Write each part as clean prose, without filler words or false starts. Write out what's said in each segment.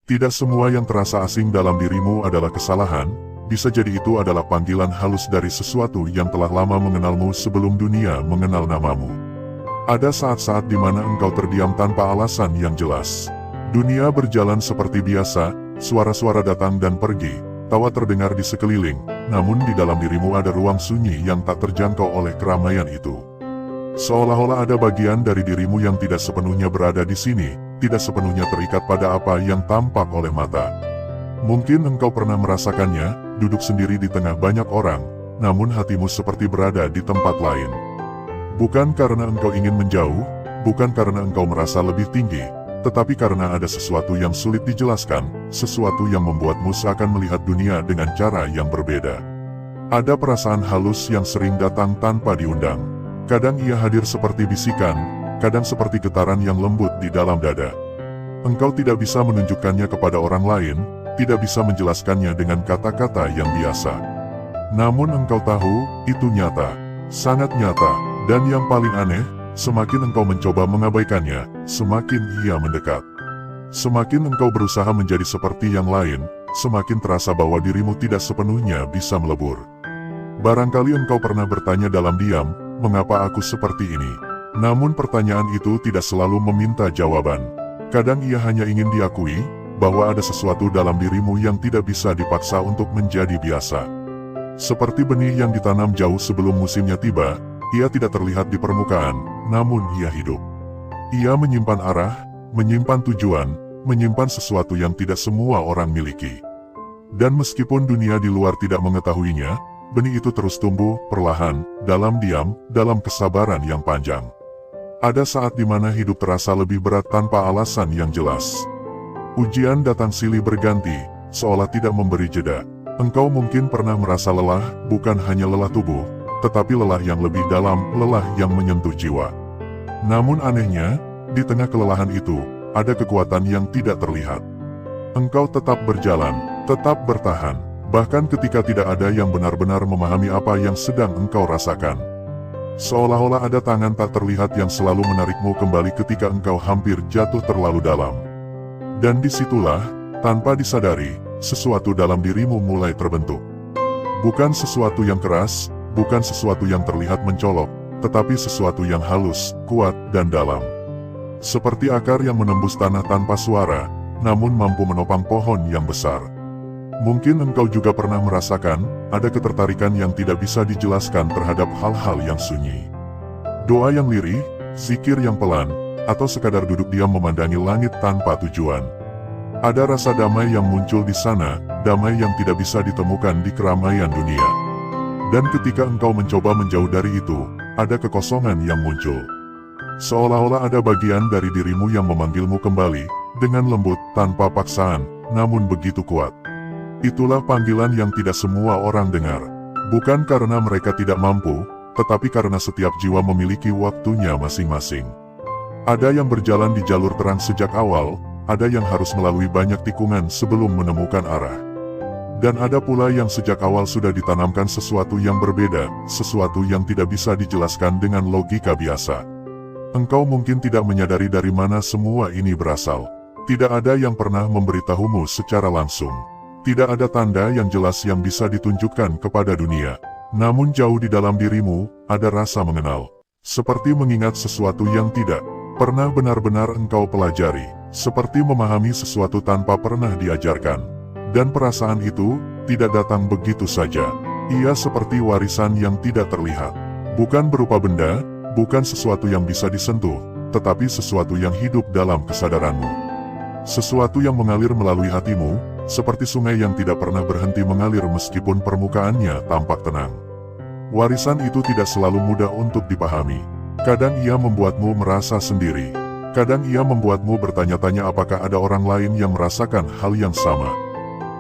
Tidak semua yang terasa asing dalam dirimu adalah kesalahan, bisa jadi itu adalah panggilan halus dari sesuatu yang telah lama mengenalmu sebelum dunia mengenal namamu. Ada saat-saat di mana engkau terdiam tanpa alasan yang jelas. Dunia berjalan seperti biasa, suara-suara datang dan pergi, tawa terdengar di sekeliling, namun di dalam dirimu ada ruang sunyi yang tak terjangkau oleh keramaian itu. Seolah-olah ada bagian dari dirimu yang tidak sepenuhnya berada di sini, tidak sepenuhnya terikat pada apa yang tampak oleh mata. Mungkin engkau pernah merasakannya, duduk sendiri di tengah banyak orang, namun hatimu seperti berada di tempat lain. Bukan karena engkau ingin menjauh, bukan karena engkau merasa lebih tinggi, tetapi karena ada sesuatu yang sulit dijelaskan, sesuatu yang membuatmu seakan melihat dunia dengan cara yang berbeda. Ada perasaan halus yang sering datang tanpa diundang. Kadang ia hadir seperti bisikan, kadang seperti getaran yang lembut di dalam dada. Engkau tidak bisa menunjukkannya kepada orang lain, tidak bisa menjelaskannya dengan kata-kata yang biasa. Namun engkau tahu, itu nyata, sangat nyata, dan yang paling aneh, semakin engkau mencoba mengabaikannya, semakin ia mendekat. Semakin engkau berusaha menjadi seperti yang lain, semakin terasa bahwa dirimu tidak sepenuhnya bisa melebur. Barangkali engkau pernah bertanya dalam diam, mengapa aku seperti ini? Namun pertanyaan itu tidak selalu meminta jawaban. Kadang ia hanya ingin diakui, bahwa ada sesuatu dalam dirimu yang tidak bisa dipaksa untuk menjadi biasa. Seperti benih yang ditanam jauh sebelum musimnya tiba, ia tidak terlihat di permukaan, namun ia hidup. Ia menyimpan arah, menyimpan tujuan, menyimpan sesuatu yang tidak semua orang miliki. Dan meskipun dunia di luar tidak mengetahuinya, benih itu terus tumbuh, perlahan, dalam diam, dalam kesabaran yang panjang. Ada saat di mana hidup terasa lebih berat tanpa alasan yang jelas. Ujian datang silih berganti, seolah tidak memberi jeda. Engkau mungkin pernah merasa lelah, bukan hanya lelah tubuh, tetapi lelah yang lebih dalam, lelah yang menyentuh jiwa. Namun anehnya, di tengah kelelahan itu, ada kekuatan yang tidak terlihat. Engkau tetap berjalan, tetap bertahan, bahkan ketika tidak ada yang benar-benar memahami apa yang sedang engkau rasakan. Seolah-olah ada tangan tak terlihat yang selalu menarikmu kembali ketika engkau hampir jatuh terlalu dalam. Dan disitulah, tanpa disadari, sesuatu dalam dirimu mulai terbentuk. Bukan sesuatu yang keras, bukan sesuatu yang terlihat mencolok, tetapi sesuatu yang halus, kuat, dan dalam. Seperti akar yang menembus tanah tanpa suara, namun mampu menopang pohon yang besar. Mungkin engkau juga pernah merasakan, ada ketertarikan yang tidak bisa dijelaskan terhadap hal-hal yang sunyi. Doa yang lirih, zikir yang pelan, atau sekadar duduk diam memandangi langit tanpa tujuan. Ada rasa damai yang muncul di sana, damai yang tidak bisa ditemukan di keramaian dunia. Dan ketika engkau mencoba menjauh dari itu, ada kekosongan yang muncul. Seolah-olah ada bagian dari dirimu yang memanggilmu kembali, dengan lembut, tanpa paksaan, namun begitu kuat. Itulah panggilan yang tidak semua orang dengar. Bukan karena mereka tidak mampu, tetapi karena setiap jiwa memiliki waktunya masing-masing. Ada yang berjalan di jalur terang sejak awal, ada yang harus melalui banyak tikungan sebelum menemukan arah. Dan ada pula yang sejak awal sudah ditanamkan sesuatu yang berbeda, sesuatu yang tidak bisa dijelaskan dengan logika biasa. Engkau mungkin tidak menyadari dari mana semua ini berasal. Tidak ada yang pernah memberitahumu secara langsung. Tidak ada tanda yang jelas yang bisa ditunjukkan kepada dunia. Namun jauh di dalam dirimu, ada rasa mengenal. Seperti mengingat sesuatu yang tidak pernah benar-benar engkau pelajari. Seperti memahami sesuatu tanpa pernah diajarkan. Dan perasaan itu, tidak datang begitu saja. Ia seperti warisan yang tidak terlihat. Bukan berupa benda, bukan sesuatu yang bisa disentuh, tetapi sesuatu yang hidup dalam kesadaranmu. Sesuatu yang mengalir melalui hatimu, seperti sungai yang tidak pernah berhenti mengalir meskipun permukaannya tampak tenang. Warisan itu tidak selalu mudah untuk dipahami. Kadang ia membuatmu merasa sendiri. Kadang ia membuatmu bertanya-tanya apakah ada orang lain yang merasakan hal yang sama.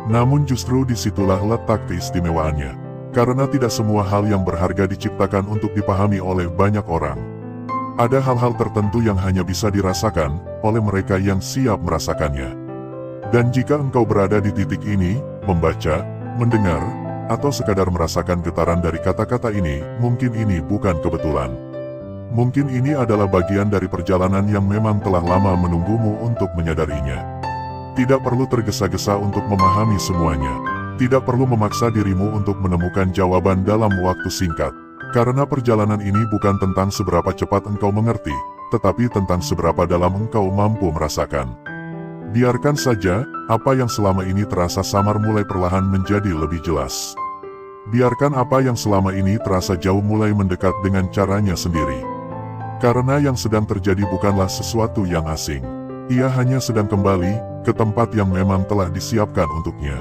Namun justru disitulah letak keistimewaannya. Karena tidak semua hal yang berharga diciptakan untuk dipahami oleh banyak orang. Ada hal-hal tertentu yang hanya bisa dirasakan oleh mereka yang siap merasakannya. Dan jika engkau berada di titik ini, membaca, mendengar, atau sekadar merasakan getaran dari kata-kata ini, mungkin ini bukan kebetulan. Mungkin ini adalah bagian dari perjalanan yang memang telah lama menunggumu untuk menyadarinya. Tidak perlu tergesa-gesa untuk memahami semuanya. Tidak perlu memaksa dirimu untuk menemukan jawaban dalam waktu singkat. Karena perjalanan ini bukan tentang seberapa cepat engkau mengerti, tetapi tentang seberapa dalam engkau mampu merasakan. Biarkan saja, apa yang selama ini terasa samar mulai perlahan menjadi lebih jelas. Biarkan apa yang selama ini terasa jauh mulai mendekat dengan caranya sendiri. Karena yang sedang terjadi bukanlah sesuatu yang asing. Ia hanya sedang kembali ke tempat yang memang telah disiapkan untuknya.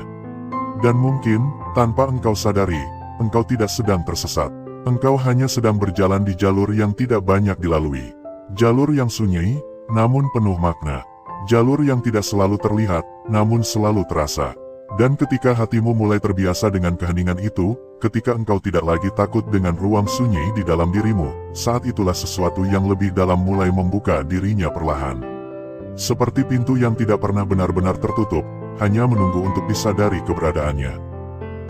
Dan mungkin, tanpa engkau sadari, engkau tidak sedang tersesat. Engkau hanya sedang berjalan di jalur yang tidak banyak dilalui. Jalur yang sunyi, namun penuh makna. Jalur yang tidak selalu terlihat, namun selalu terasa. Dan ketika hatimu mulai terbiasa dengan keheningan itu, ketika engkau tidak lagi takut dengan ruang sunyi di dalam dirimu, saat itulah sesuatu yang lebih dalam mulai membuka dirinya perlahan. Seperti pintu yang tidak pernah benar-benar tertutup, hanya menunggu untuk disadari keberadaannya.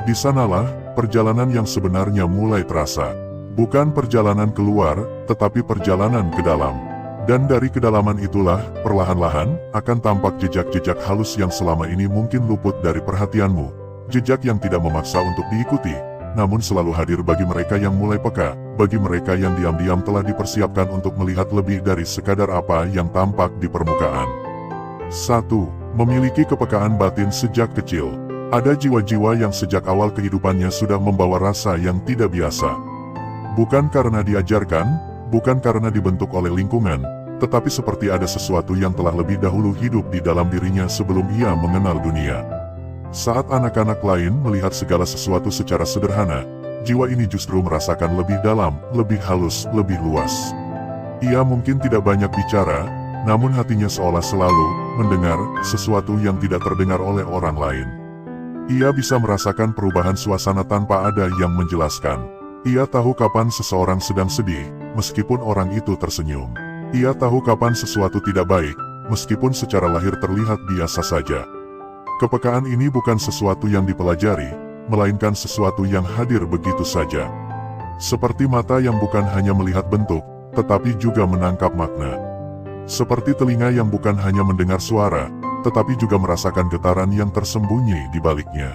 Di sanalah, perjalanan yang sebenarnya mulai terasa. Bukan perjalanan keluar, tetapi perjalanan ke dalam. Dan dari kedalaman itulah, perlahan-lahan, akan tampak jejak-jejak halus yang selama ini mungkin luput dari perhatianmu. Jejak yang tidak memaksa untuk diikuti, namun selalu hadir bagi mereka yang mulai peka, bagi mereka yang diam-diam telah dipersiapkan untuk melihat lebih dari sekadar apa yang tampak di permukaan. 1. Memiliki kepekaan batin sejak kecil. Ada jiwa-jiwa yang sejak awal kehidupannya sudah membawa rasa yang tidak biasa. Bukan karena diajarkan, bukan karena dibentuk oleh lingkungan, tetapi seperti ada sesuatu yang telah lebih dahulu hidup di dalam dirinya sebelum ia mengenal dunia. Saat anak-anak lain melihat segala sesuatu secara sederhana, jiwa ini justru merasakan lebih dalam, lebih halus, lebih luas. Ia mungkin tidak banyak bicara, namun hatinya seolah selalu mendengar sesuatu yang tidak terdengar oleh orang lain. Ia bisa merasakan perubahan suasana tanpa ada yang menjelaskan. Ia tahu kapan seseorang sedang sedih, meskipun orang itu tersenyum. Ia tahu kapan sesuatu tidak baik, meskipun secara lahir terlihat biasa saja. Kepekaan ini bukan sesuatu yang dipelajari, melainkan sesuatu yang hadir begitu saja. Seperti mata yang bukan hanya melihat bentuk, tetapi juga menangkap makna. Seperti telinga yang bukan hanya mendengar suara, tetapi juga merasakan getaran yang tersembunyi di baliknya.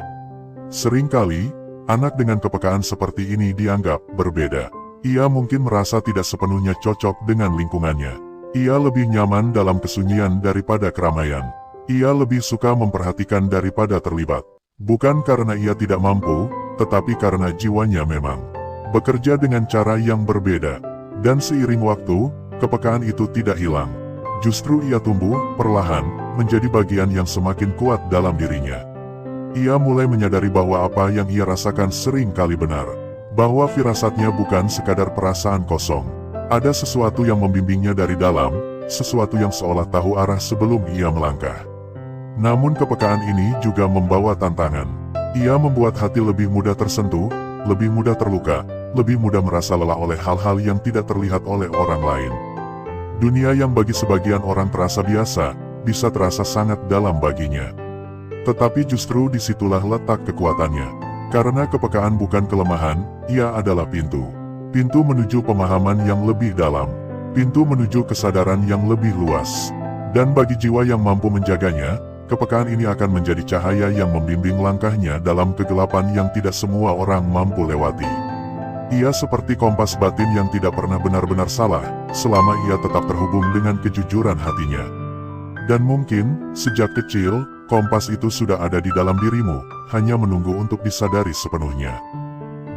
Seringkali, anak dengan kepekaan seperti ini dianggap berbeda. Ia mungkin merasa tidak sepenuhnya cocok dengan lingkungannya. Ia lebih nyaman dalam kesunyian daripada keramaian. Ia lebih suka memperhatikan daripada terlibat. Bukan karena ia tidak mampu, tetapi karena jiwanya memang bekerja dengan cara yang berbeda. Dan seiring waktu, kepekaan itu tidak hilang. Justru ia tumbuh, perlahan, menjadi bagian yang semakin kuat dalam dirinya. Ia mulai menyadari bahwa apa yang ia rasakan sering kali benar. Bahwa firasatnya bukan sekadar perasaan kosong. Ada sesuatu yang membimbingnya dari dalam, sesuatu yang seolah tahu arah sebelum ia melangkah. Namun kepekaan ini juga membawa tantangan. Ia membuat hati lebih mudah tersentuh, lebih mudah terluka, lebih mudah merasa lelah oleh hal-hal yang tidak terlihat oleh orang lain. Dunia yang bagi sebagian orang terasa biasa, bisa terasa sangat dalam baginya. Tetapi justru disitulah letak kekuatannya. Karena kepekaan bukan kelemahan, ia adalah pintu. Pintu menuju pemahaman yang lebih dalam. Pintu menuju kesadaran yang lebih luas. Dan bagi jiwa yang mampu menjaganya, kepekaan ini akan menjadi cahaya yang membimbing langkahnya dalam kegelapan yang tidak semua orang mampu lewati. Ia seperti kompas batin yang tidak pernah benar-benar salah, selama ia tetap terhubung dengan kejujuran hatinya. Dan mungkin, sejak kecil, kompas itu sudah ada di dalam dirimu, hanya menunggu untuk disadari sepenuhnya.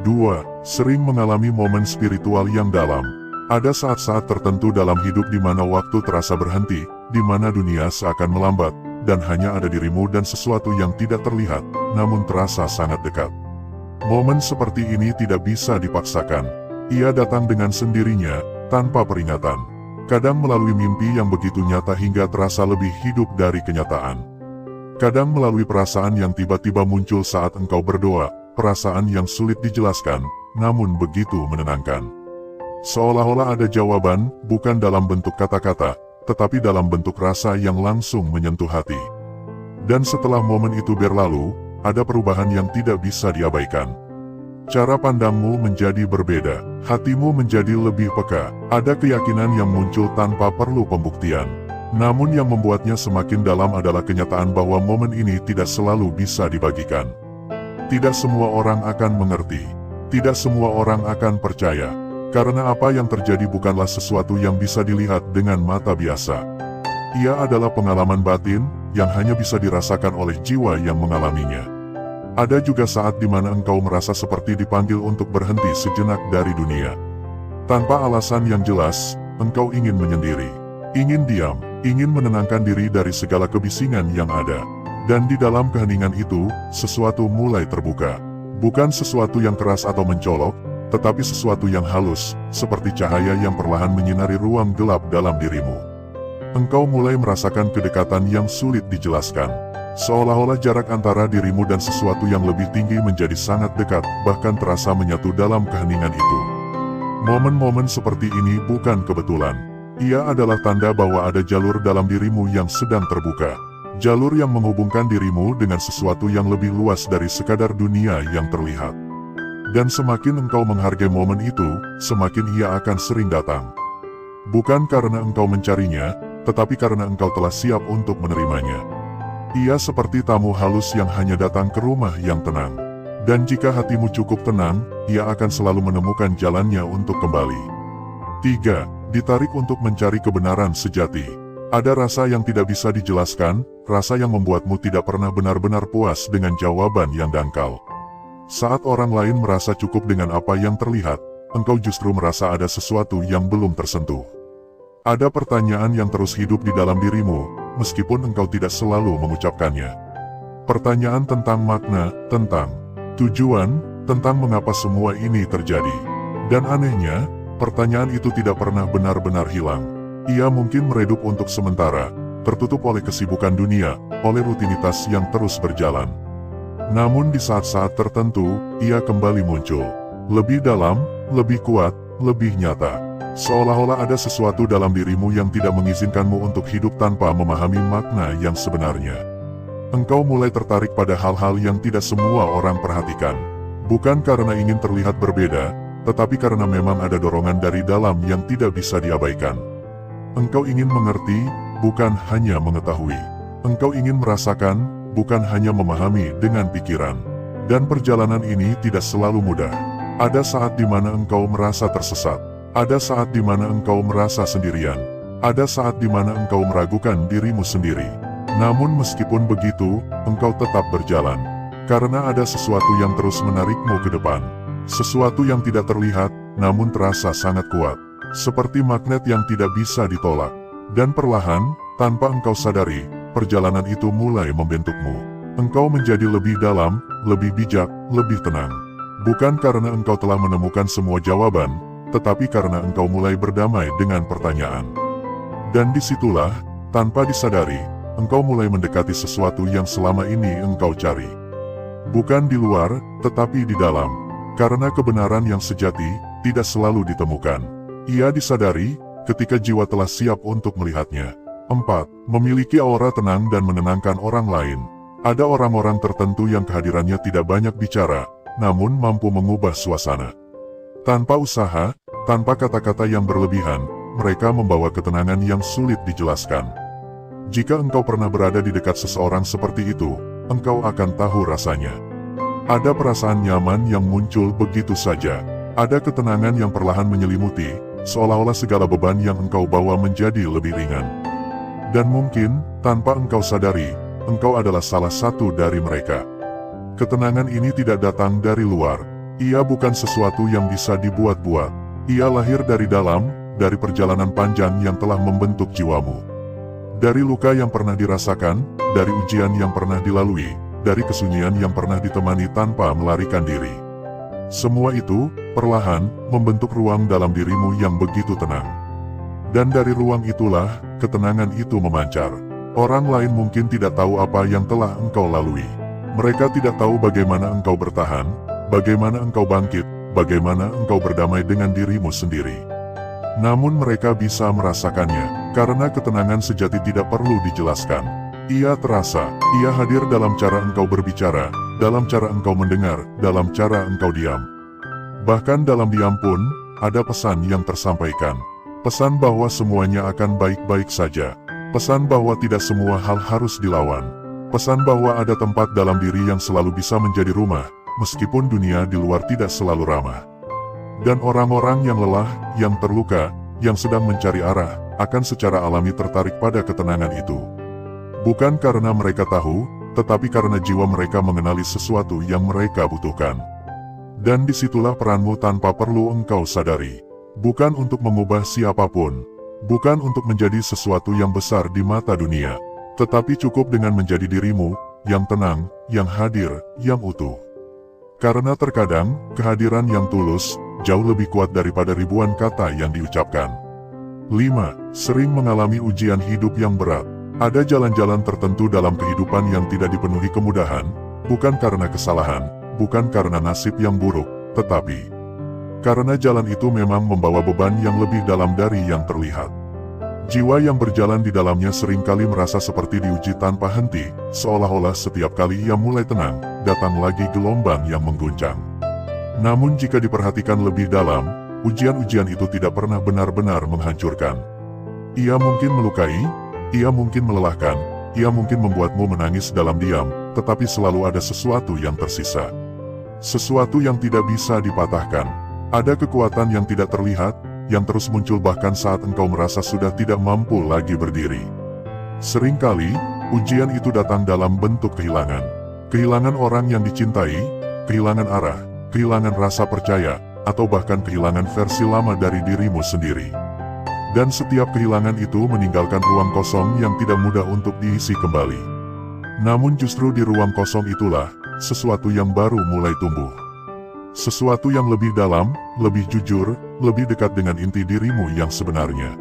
2. Sering mengalami momen spiritual yang dalam. Ada saat-saat tertentu dalam hidup di mana waktu terasa berhenti, di mana dunia seakan melambat, dan hanya ada dirimu dan sesuatu yang tidak terlihat, namun terasa sangat dekat. Momen seperti ini tidak bisa dipaksakan. Ia datang dengan sendirinya, tanpa peringatan. Kadang melalui mimpi yang begitu nyata hingga terasa lebih hidup dari kenyataan. Kadang melalui perasaan yang tiba-tiba muncul saat engkau berdoa, perasaan yang sulit dijelaskan, namun begitu menenangkan. Seolah-olah ada jawaban, bukan dalam bentuk kata-kata, tetapi dalam bentuk rasa yang langsung menyentuh hati. Dan setelah momen itu berlalu, ada perubahan yang tidak bisa diabaikan. Cara pandangmu menjadi berbeda, hatimu menjadi lebih peka, ada keyakinan yang muncul tanpa perlu pembuktian. Namun yang membuatnya semakin dalam adalah kenyataan bahwa momen ini tidak selalu bisa dibagikan. Tidak semua orang akan mengerti. Tidak semua orang akan percaya. Karena apa yang terjadi bukanlah sesuatu yang bisa dilihat dengan mata biasa. Ia adalah pengalaman batin yang hanya bisa dirasakan oleh jiwa yang mengalaminya. Ada juga saat di mana engkau merasa seperti dipanggil untuk berhenti sejenak dari dunia. Tanpa alasan yang jelas, engkau ingin menyendiri. Ingin diam, ingin menenangkan diri dari segala kebisingan yang ada. Dan di dalam keheningan itu, sesuatu mulai terbuka. Bukan sesuatu yang keras atau mencolok, tetapi sesuatu yang halus, seperti cahaya yang perlahan menyinari ruang gelap dalam dirimu. Engkau mulai merasakan kedekatan yang sulit dijelaskan. Seolah-olah jarak antara dirimu dan sesuatu yang lebih tinggi menjadi sangat dekat, bahkan terasa menyatu dalam keheningan itu. Momen-momen seperti ini bukan kebetulan. Ia adalah tanda bahwa ada jalur dalam dirimu yang sedang terbuka. Jalur yang menghubungkan dirimu dengan sesuatu yang lebih luas dari sekadar dunia yang terlihat. Dan semakin engkau menghargai momen itu, semakin ia akan sering datang. Bukan karena engkau mencarinya, tetapi karena engkau telah siap untuk menerimanya. Ia seperti tamu halus yang hanya datang ke rumah yang tenang. Dan jika hatimu cukup tenang, ia akan selalu menemukan jalannya untuk kembali. 3. Ditarik untuk mencari kebenaran sejati. Ada rasa yang tidak bisa dijelaskan, rasa yang membuatmu tidak pernah benar-benar puas dengan jawaban yang dangkal. Saat orang lain merasa cukup dengan apa yang terlihat, engkau justru merasa ada sesuatu yang belum tersentuh. Ada pertanyaan yang terus hidup di dalam dirimu, meskipun engkau tidak selalu mengucapkannya. Pertanyaan tentang makna, tentang tujuan, tentang mengapa semua ini terjadi. Dan anehnya, pertanyaan itu tidak pernah benar-benar hilang. Ia mungkin meredup untuk sementara, tertutup oleh kesibukan dunia, oleh rutinitas yang terus berjalan. Namun di saat-saat tertentu, ia kembali muncul. Lebih dalam, lebih kuat, lebih nyata. Seolah-olah ada sesuatu dalam dirimu yang tidak mengizinkanmu untuk hidup tanpa memahami makna yang sebenarnya. Engkau mulai tertarik pada hal-hal yang tidak semua orang perhatikan. Bukan karena ingin terlihat berbeda, tetapi karena memang ada dorongan dari dalam yang tidak bisa diabaikan. Engkau ingin mengerti, bukan hanya mengetahui. Engkau ingin merasakan, bukan hanya memahami dengan pikiran. Dan perjalanan ini tidak selalu mudah. Ada saat di mana engkau merasa tersesat. Ada saat di mana engkau merasa sendirian. Ada saat di mana engkau meragukan dirimu sendiri. Namun meskipun begitu, engkau tetap berjalan. Karena ada sesuatu yang terus menarikmu ke depan. Sesuatu yang tidak terlihat, namun terasa sangat kuat. Seperti magnet yang tidak bisa ditolak. Dan perlahan, tanpa engkau sadari, perjalanan itu mulai membentukmu. Engkau menjadi lebih dalam, lebih bijak, lebih tenang. Bukan karena engkau telah menemukan semua jawaban, tetapi karena engkau mulai berdamai dengan pertanyaan. Dan disitulah, tanpa disadari, engkau mulai mendekati sesuatu yang selama ini engkau cari. Bukan di luar, tetapi di dalam. Karena kebenaran yang sejati, tidak selalu ditemukan. Ia disadari, ketika jiwa telah siap untuk melihatnya. 4. Memiliki aura tenang dan menenangkan orang lain. Ada orang-orang tertentu yang kehadirannya tidak banyak bicara, namun mampu mengubah suasana. Tanpa usaha, tanpa kata-kata yang berlebihan, mereka membawa ketenangan yang sulit dijelaskan. Jika engkau pernah berada di dekat seseorang seperti itu, engkau akan tahu rasanya. Ada perasaan nyaman yang muncul begitu saja. Ada ketenangan yang perlahan menyelimuti, seolah-olah segala beban yang engkau bawa menjadi lebih ringan. Dan mungkin, tanpa engkau sadari, engkau adalah salah satu dari mereka. Ketenangan ini tidak datang dari luar. Ia bukan sesuatu yang bisa dibuat-buat. Ia lahir dari dalam, dari perjalanan panjang yang telah membentuk jiwamu. Dari luka yang pernah dirasakan, dari ujian yang pernah dilalui, dari kesunyian yang pernah ditemani tanpa melarikan diri. Semua itu, perlahan, membentuk ruang dalam dirimu yang begitu tenang. Dan dari ruang itulah, ketenangan itu memancar. Orang lain mungkin tidak tahu apa yang telah engkau lalui. Mereka tidak tahu bagaimana engkau bertahan, bagaimana engkau bangkit, bagaimana engkau berdamai dengan dirimu sendiri. Namun mereka bisa merasakannya, karena ketenangan sejati tidak perlu dijelaskan. Ia terasa, ia hadir dalam cara engkau berbicara, dalam cara engkau mendengar, dalam cara engkau diam. Bahkan dalam diam pun, ada pesan yang tersampaikan. Pesan bahwa semuanya akan baik-baik saja. Pesan bahwa tidak semua hal harus dilawan. Pesan bahwa ada tempat dalam diri yang selalu bisa menjadi rumah, meskipun dunia di luar tidak selalu ramah. Dan orang-orang yang lelah, yang terluka, yang sedang mencari arah, akan secara alami tertarik pada ketenangan itu. Bukan karena mereka tahu, tetapi karena jiwa mereka mengenali sesuatu yang mereka butuhkan. Dan disitulah peranmu tanpa perlu engkau sadari. Bukan untuk mengubah siapapun. Bukan untuk menjadi sesuatu yang besar di mata dunia, tetapi cukup dengan menjadi dirimu, yang tenang, yang hadir, yang utuh. Karena terkadang, kehadiran yang tulus, jauh lebih kuat daripada ribuan kata yang diucapkan. 5. Sering mengalami ujian hidup yang berat. Ada jalan-jalan tertentu dalam kehidupan yang tidak dipenuhi kemudahan, bukan karena kesalahan, bukan karena nasib yang buruk, tetapi karena jalan itu memang membawa beban yang lebih dalam dari yang terlihat. Jiwa yang berjalan di dalamnya seringkali merasa seperti diuji tanpa henti, seolah-olah setiap kali ia mulai tenang, datang lagi gelombang yang mengguncang. Namun jika diperhatikan lebih dalam, ujian-ujian itu tidak pernah benar-benar menghancurkan. Ia mungkin melukai, ia mungkin melelahkan, ia mungkin membuatmu menangis dalam diam, tetapi selalu ada sesuatu yang tersisa. Sesuatu yang tidak bisa dipatahkan. Ada kekuatan yang tidak terlihat, yang terus muncul bahkan saat engkau merasa sudah tidak mampu lagi berdiri. Seringkali, ujian itu datang dalam bentuk kehilangan. Kehilangan orang yang dicintai, kehilangan arah, kehilangan rasa percaya, atau bahkan kehilangan versi lama dari dirimu sendiri. Dan setiap kehilangan itu meninggalkan ruang kosong yang tidak mudah untuk diisi kembali. Namun justru di ruang kosong itulah, sesuatu yang baru mulai tumbuh. Sesuatu yang lebih dalam, lebih jujur, lebih dekat dengan inti dirimu yang sebenarnya.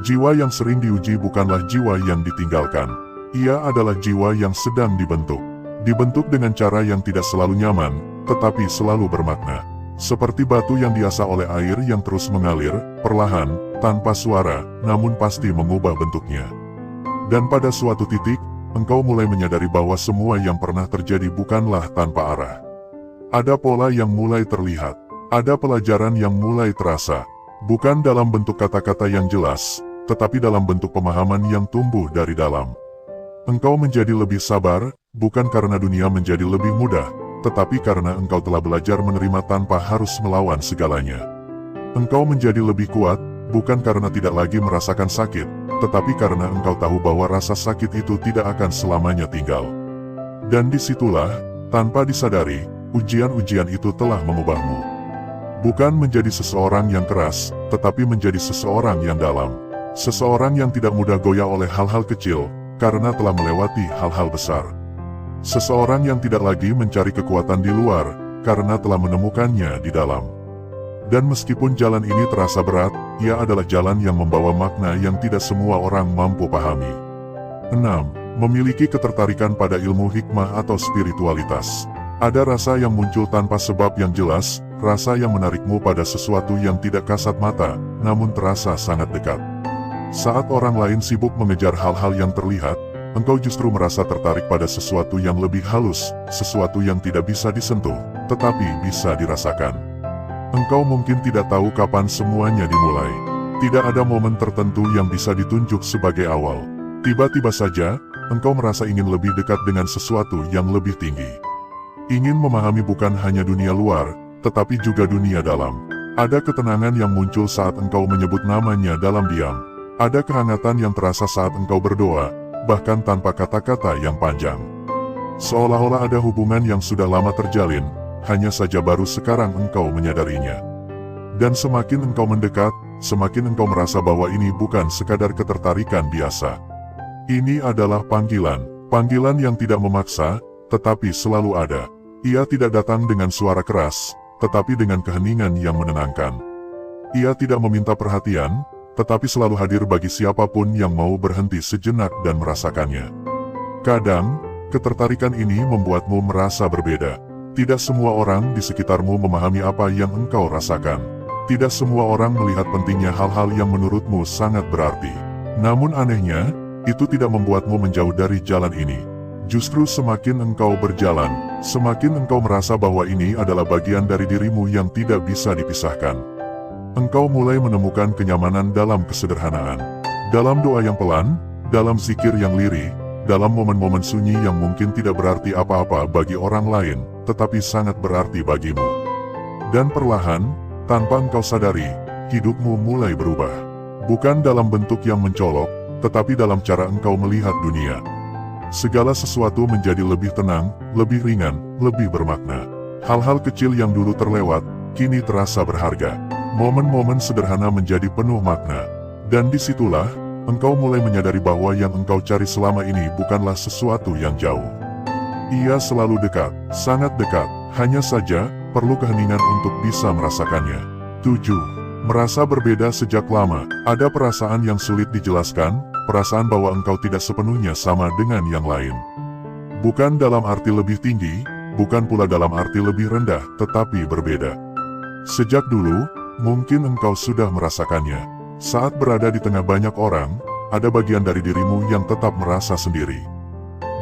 Jiwa yang sering diuji bukanlah jiwa yang ditinggalkan. Ia adalah jiwa yang sedang dibentuk. Dibentuk dengan cara yang tidak selalu nyaman, tetapi selalu bermakna. Seperti batu yang diasah oleh air yang terus mengalir, perlahan, tanpa suara, namun pasti mengubah bentuknya. Dan pada suatu titik, engkau mulai menyadari bahwa semua yang pernah terjadi bukanlah tanpa arah. Ada pola yang mulai terlihat, ada pelajaran yang mulai terasa, bukan dalam bentuk kata-kata yang jelas, tetapi dalam bentuk pemahaman yang tumbuh dari dalam. Engkau menjadi lebih sabar, bukan karena dunia menjadi lebih mudah, tetapi karena engkau telah belajar menerima tanpa harus melawan segalanya. Engkau menjadi lebih kuat, bukan karena tidak lagi merasakan sakit, tetapi karena engkau tahu bahwa rasa sakit itu tidak akan selamanya tinggal. Dan disitulah, tanpa disadari, ujian-ujian itu telah mengubahmu. Bukan menjadi seseorang yang keras, tetapi menjadi seseorang yang dalam. Seseorang yang tidak mudah goyah oleh hal-hal kecil, karena telah melewati hal-hal besar. Seseorang yang tidak lagi mencari kekuatan di luar, karena telah menemukannya di dalam. Dan meskipun jalan ini terasa berat, ia adalah jalan yang membawa makna yang tidak semua orang mampu pahami. 6. Memiliki ketertarikan pada ilmu hikmah atau spiritualitas. Ada rasa yang muncul tanpa sebab yang jelas, rasa yang menarikmu pada sesuatu yang tidak kasat mata, namun terasa sangat dekat. Saat orang lain sibuk mengejar hal-hal yang terlihat, engkau justru merasa tertarik pada sesuatu yang lebih halus, sesuatu yang tidak bisa disentuh, tetapi bisa dirasakan. Engkau mungkin tidak tahu kapan semuanya dimulai. Tidak ada momen tertentu yang bisa ditunjuk sebagai awal. Tiba-tiba saja, engkau merasa ingin lebih dekat dengan sesuatu yang lebih tinggi. Ingin memahami bukan hanya dunia luar, tetapi juga dunia dalam. Ada ketenangan yang muncul saat engkau menyebut namanya dalam diam. Ada kehangatan yang terasa saat engkau berdoa, bahkan tanpa kata-kata yang panjang. Seolah-olah ada hubungan yang sudah lama terjalin, hanya saja baru sekarang engkau menyadarinya. Dan semakin engkau mendekat, semakin engkau merasa bahwa ini bukan sekadar ketertarikan biasa. Ini adalah panggilan yang tidak memaksa, tetapi selalu ada. Ia tidak datang dengan suara keras, tetapi dengan keheningan yang menenangkan. Ia tidak meminta perhatian, tetapi selalu hadir bagi siapapun yang mau berhenti sejenak dan merasakannya. Kadang, ketertarikan ini membuatmu merasa berbeda. Tidak semua orang di sekitarmu memahami apa yang engkau rasakan. Tidak semua orang melihat pentingnya hal-hal yang menurutmu sangat berarti. Namun anehnya, itu tidak membuatmu menjauh dari jalan ini. Justru semakin engkau berjalan, semakin engkau merasa bahwa ini adalah bagian dari dirimu yang tidak bisa dipisahkan. Engkau mulai menemukan kenyamanan dalam kesederhanaan. Dalam doa yang pelan, dalam zikir yang lirih, dalam momen-momen sunyi yang mungkin tidak berarti apa-apa bagi orang lain, tetapi sangat berarti bagimu. Dan perlahan, tanpa engkau sadari, hidupmu mulai berubah. Bukan dalam bentuk yang mencolok, tetapi dalam cara engkau melihat dunia. Segala sesuatu menjadi lebih tenang, lebih ringan, lebih bermakna. Hal-hal kecil yang dulu terlewat, kini terasa berharga. Momen-momen sederhana menjadi penuh makna. Dan disitulah, engkau mulai menyadari bahwa yang engkau cari selama ini bukanlah sesuatu yang jauh. Ia selalu dekat, sangat dekat, hanya saja, perlu keheningan untuk bisa merasakannya. 7. Merasa berbeda sejak lama. Ada perasaan yang sulit dijelaskan, perasaan bahwa engkau tidak sepenuhnya sama dengan yang lain. Bukan dalam arti lebih tinggi, bukan pula dalam arti lebih rendah, tetapi berbeda. Sejak dulu, mungkin engkau sudah merasakannya. Saat berada di tengah banyak orang, ada bagian dari dirimu yang tetap merasa sendiri.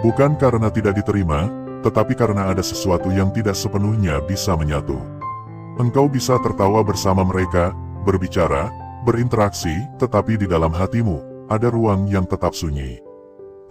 Bukan karena tidak diterima, tetapi karena ada sesuatu yang tidak sepenuhnya bisa menyatu. Engkau bisa tertawa bersama mereka, berbicara, berinteraksi, tetapi di dalam hatimu, ada ruang yang tetap sunyi.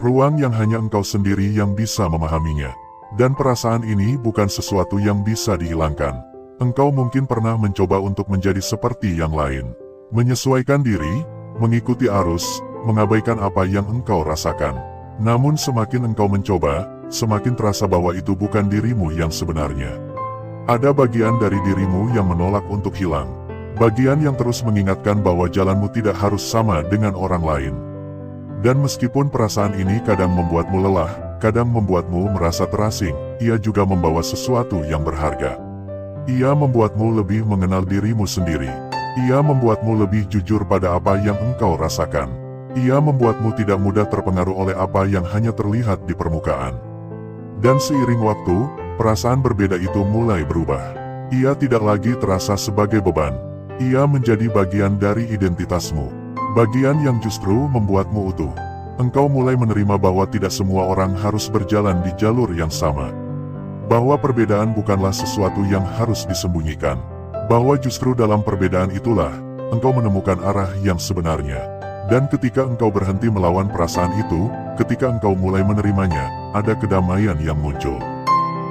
Ruang yang hanya engkau sendiri yang bisa memahaminya. Dan perasaan ini bukan sesuatu yang bisa dihilangkan. Engkau mungkin pernah mencoba untuk menjadi seperti yang lain. Menyesuaikan diri, mengikuti arus, mengabaikan apa yang engkau rasakan. Namun semakin engkau mencoba, semakin terasa bahwa itu bukan dirimu yang sebenarnya. Ada bagian dari dirimu yang menolak untuk hilang. Bagian yang terus mengingatkan bahwa jalanmu tidak harus sama dengan orang lain. Dan meskipun perasaan ini kadang membuatmu lelah, kadang membuatmu merasa terasing, ia juga membawa sesuatu yang berharga. Ia membuatmu lebih mengenal dirimu sendiri. Ia membuatmu lebih jujur pada apa yang engkau rasakan. Ia membuatmu tidak mudah terpengaruh oleh apa yang hanya terlihat di permukaan. Dan seiring waktu, perasaan berbeda itu mulai berubah. Ia tidak lagi terasa sebagai beban. Ia menjadi bagian dari identitasmu. Bagian yang justru membuatmu utuh. Engkau mulai menerima bahwa tidak semua orang harus berjalan di jalur yang sama. Bahwa perbedaan bukanlah sesuatu yang harus disembunyikan. Bahwa justru dalam perbedaan itulah, engkau menemukan arah yang sebenarnya. Dan ketika engkau berhenti melawan perasaan itu, ketika engkau mulai menerimanya, ada kedamaian yang muncul.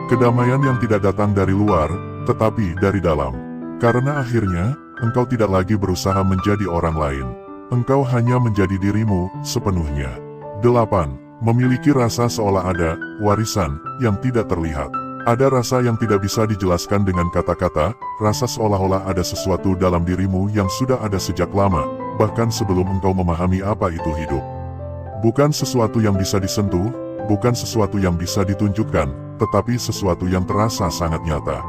Kedamaian yang tidak datang dari luar, tetapi dari dalam. Karena akhirnya, engkau tidak lagi berusaha menjadi orang lain. Engkau hanya menjadi dirimu, sepenuhnya. 8. Memiliki rasa seolah ada, warisan, yang tidak terlihat. Ada rasa yang tidak bisa dijelaskan dengan kata-kata, rasa seolah-olah ada sesuatu dalam dirimu yang sudah ada sejak lama, bahkan sebelum engkau memahami apa itu hidup. Bukan sesuatu yang bisa disentuh, bukan sesuatu yang bisa ditunjukkan, tetapi sesuatu yang terasa sangat nyata.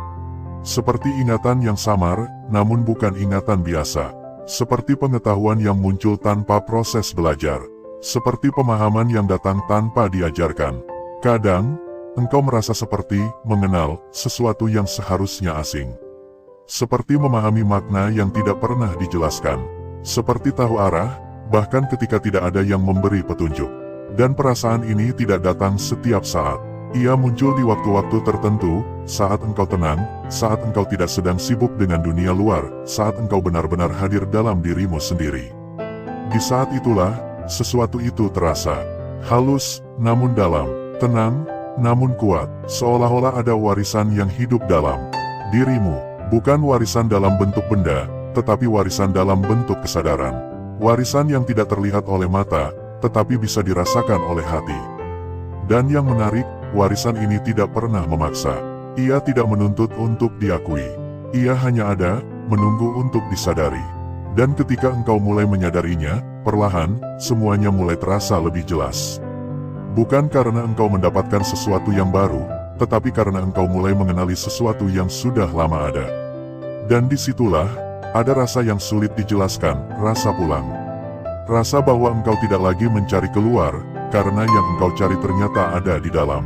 Seperti ingatan yang samar, namun bukan ingatan biasa. Seperti pengetahuan yang muncul tanpa proses belajar. Seperti pemahaman yang datang tanpa diajarkan. Kadang, engkau merasa seperti mengenal sesuatu yang seharusnya asing. Seperti memahami makna yang tidak pernah dijelaskan. Seperti tahu arah, bahkan ketika tidak ada yang memberi petunjuk. Dan perasaan ini tidak datang setiap saat. Ia muncul di waktu-waktu tertentu, saat engkau tenang, saat engkau tidak sedang sibuk dengan dunia luar, saat engkau benar-benar hadir dalam dirimu sendiri. Di saat itulah, sesuatu itu terasa halus, namun dalam, tenang, namun kuat, seolah-olah ada warisan yang hidup dalam dirimu. Bukan warisan dalam bentuk benda, tetapi warisan dalam bentuk kesadaran. Warisan yang tidak terlihat oleh mata, tetapi bisa dirasakan oleh hati. Dan yang menarik, warisan ini tidak pernah memaksa. Ia tidak menuntut untuk diakui. Ia hanya ada, menunggu untuk disadari. Dan ketika engkau mulai menyadarinya, perlahan, semuanya mulai terasa lebih jelas. Bukan karena engkau mendapatkan sesuatu yang baru, tetapi karena engkau mulai mengenali sesuatu yang sudah lama ada. Dan disitulah, ada rasa yang sulit dijelaskan, rasa pulang. Rasa bahwa engkau tidak lagi mencari keluar, karena yang engkau cari ternyata ada di dalam.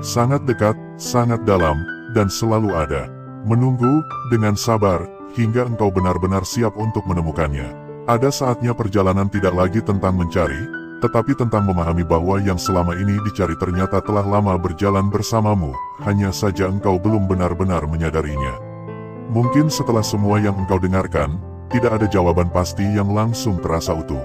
Sangat dekat, sangat dalam, dan selalu ada. Menunggu, dengan sabar, hingga engkau benar-benar siap untuk menemukannya. Ada saatnya perjalanan tidak lagi tentang mencari, tetapi tentang memahami bahwa yang selama ini dicari ternyata telah lama berjalan bersamamu, hanya saja engkau belum benar-benar menyadarinya. Mungkin setelah semua yang engkau dengarkan, tidak ada jawaban pasti yang langsung terasa utuh.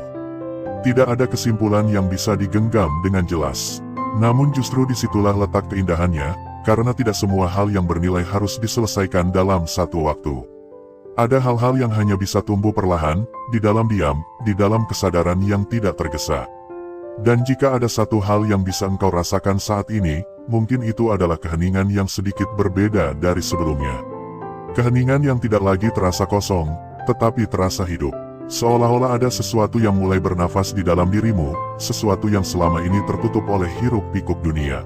Tidak ada kesimpulan yang bisa digenggam dengan jelas. Namun justru disitulah letak keindahannya, karena tidak semua hal yang bernilai harus diselesaikan dalam satu waktu. Ada hal-hal yang hanya bisa tumbuh perlahan, di dalam diam, di dalam kesadaran yang tidak tergesa. Dan jika ada satu hal yang bisa engkau rasakan saat ini, mungkin itu adalah keheningan yang sedikit berbeda dari sebelumnya. Keheningan yang tidak lagi terasa kosong, tetapi terasa hidup. Seolah-olah ada sesuatu yang mulai bernafas di dalam dirimu, sesuatu yang selama ini tertutup oleh hiruk-pikuk dunia.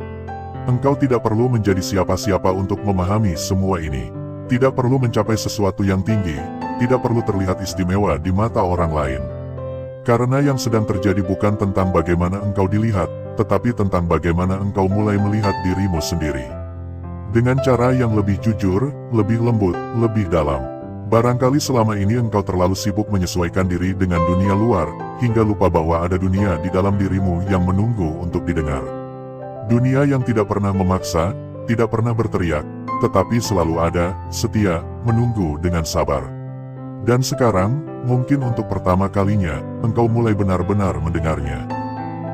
Engkau tidak perlu menjadi siapa-siapa untuk memahami semua ini. Tidak perlu mencapai sesuatu yang tinggi, tidak perlu terlihat istimewa di mata orang lain. Karena yang sedang terjadi bukan tentang bagaimana engkau dilihat, tetapi tentang bagaimana engkau mulai melihat dirimu sendiri. Dengan cara yang lebih jujur, lebih lembut, lebih dalam. Barangkali selama ini engkau terlalu sibuk menyesuaikan diri dengan dunia luar, hingga lupa bahwa ada dunia di dalam dirimu yang menunggu untuk didengar. Dunia yang tidak pernah memaksa, tidak pernah berteriak, tetapi selalu ada, setia, menunggu dengan sabar. Dan sekarang, mungkin untuk pertama kalinya, engkau mulai benar-benar mendengarnya.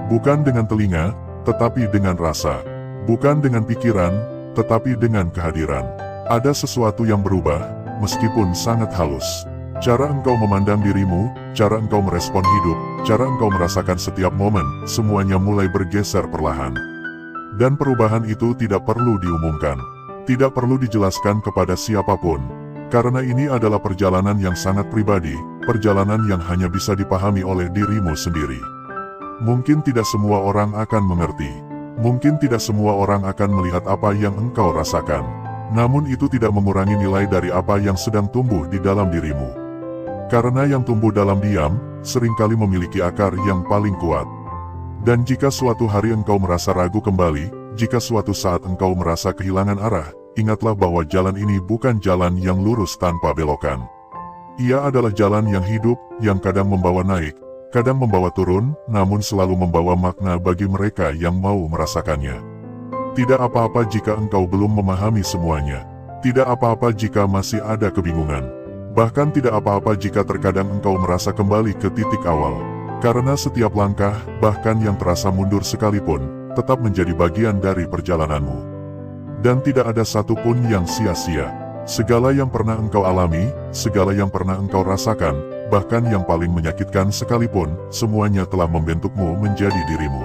Bukan dengan telinga, tetapi dengan rasa. Bukan dengan pikiran, tetapi dengan kehadiran. Ada sesuatu yang berubah, meskipun sangat halus. Cara engkau memandang dirimu, cara engkau merespon hidup, cara engkau merasakan setiap momen, semuanya mulai bergeser perlahan. Dan perubahan itu tidak perlu diumumkan. Tidak perlu dijelaskan kepada siapapun. Karena ini adalah perjalanan yang sangat pribadi, perjalanan yang hanya bisa dipahami oleh dirimu sendiri. Mungkin tidak semua orang akan mengerti. Mungkin tidak semua orang akan melihat apa yang engkau rasakan. Namun itu tidak mengurangi nilai dari apa yang sedang tumbuh di dalam dirimu. Karena yang tumbuh dalam diam, seringkali memiliki akar yang paling kuat. Dan jika suatu hari engkau merasa ragu kembali, jika suatu saat engkau merasa kehilangan arah, ingatlah bahwa jalan ini bukan jalan yang lurus tanpa belokan. Ia adalah jalan yang hidup, yang kadang membawa naik, kadang membawa turun, namun selalu membawa makna bagi mereka yang mau merasakannya. Tidak apa-apa jika engkau belum memahami semuanya. Tidak apa-apa jika masih ada kebingungan. Bahkan tidak apa-apa jika terkadang engkau merasa kembali ke titik awal. Karena setiap langkah, bahkan yang terasa mundur sekalipun, tetap menjadi bagian dari perjalananmu. Dan tidak ada satupun yang sia-sia. Segala yang pernah engkau alami, segala yang pernah engkau rasakan, bahkan yang paling menyakitkan sekalipun, semuanya telah membentukmu menjadi dirimu.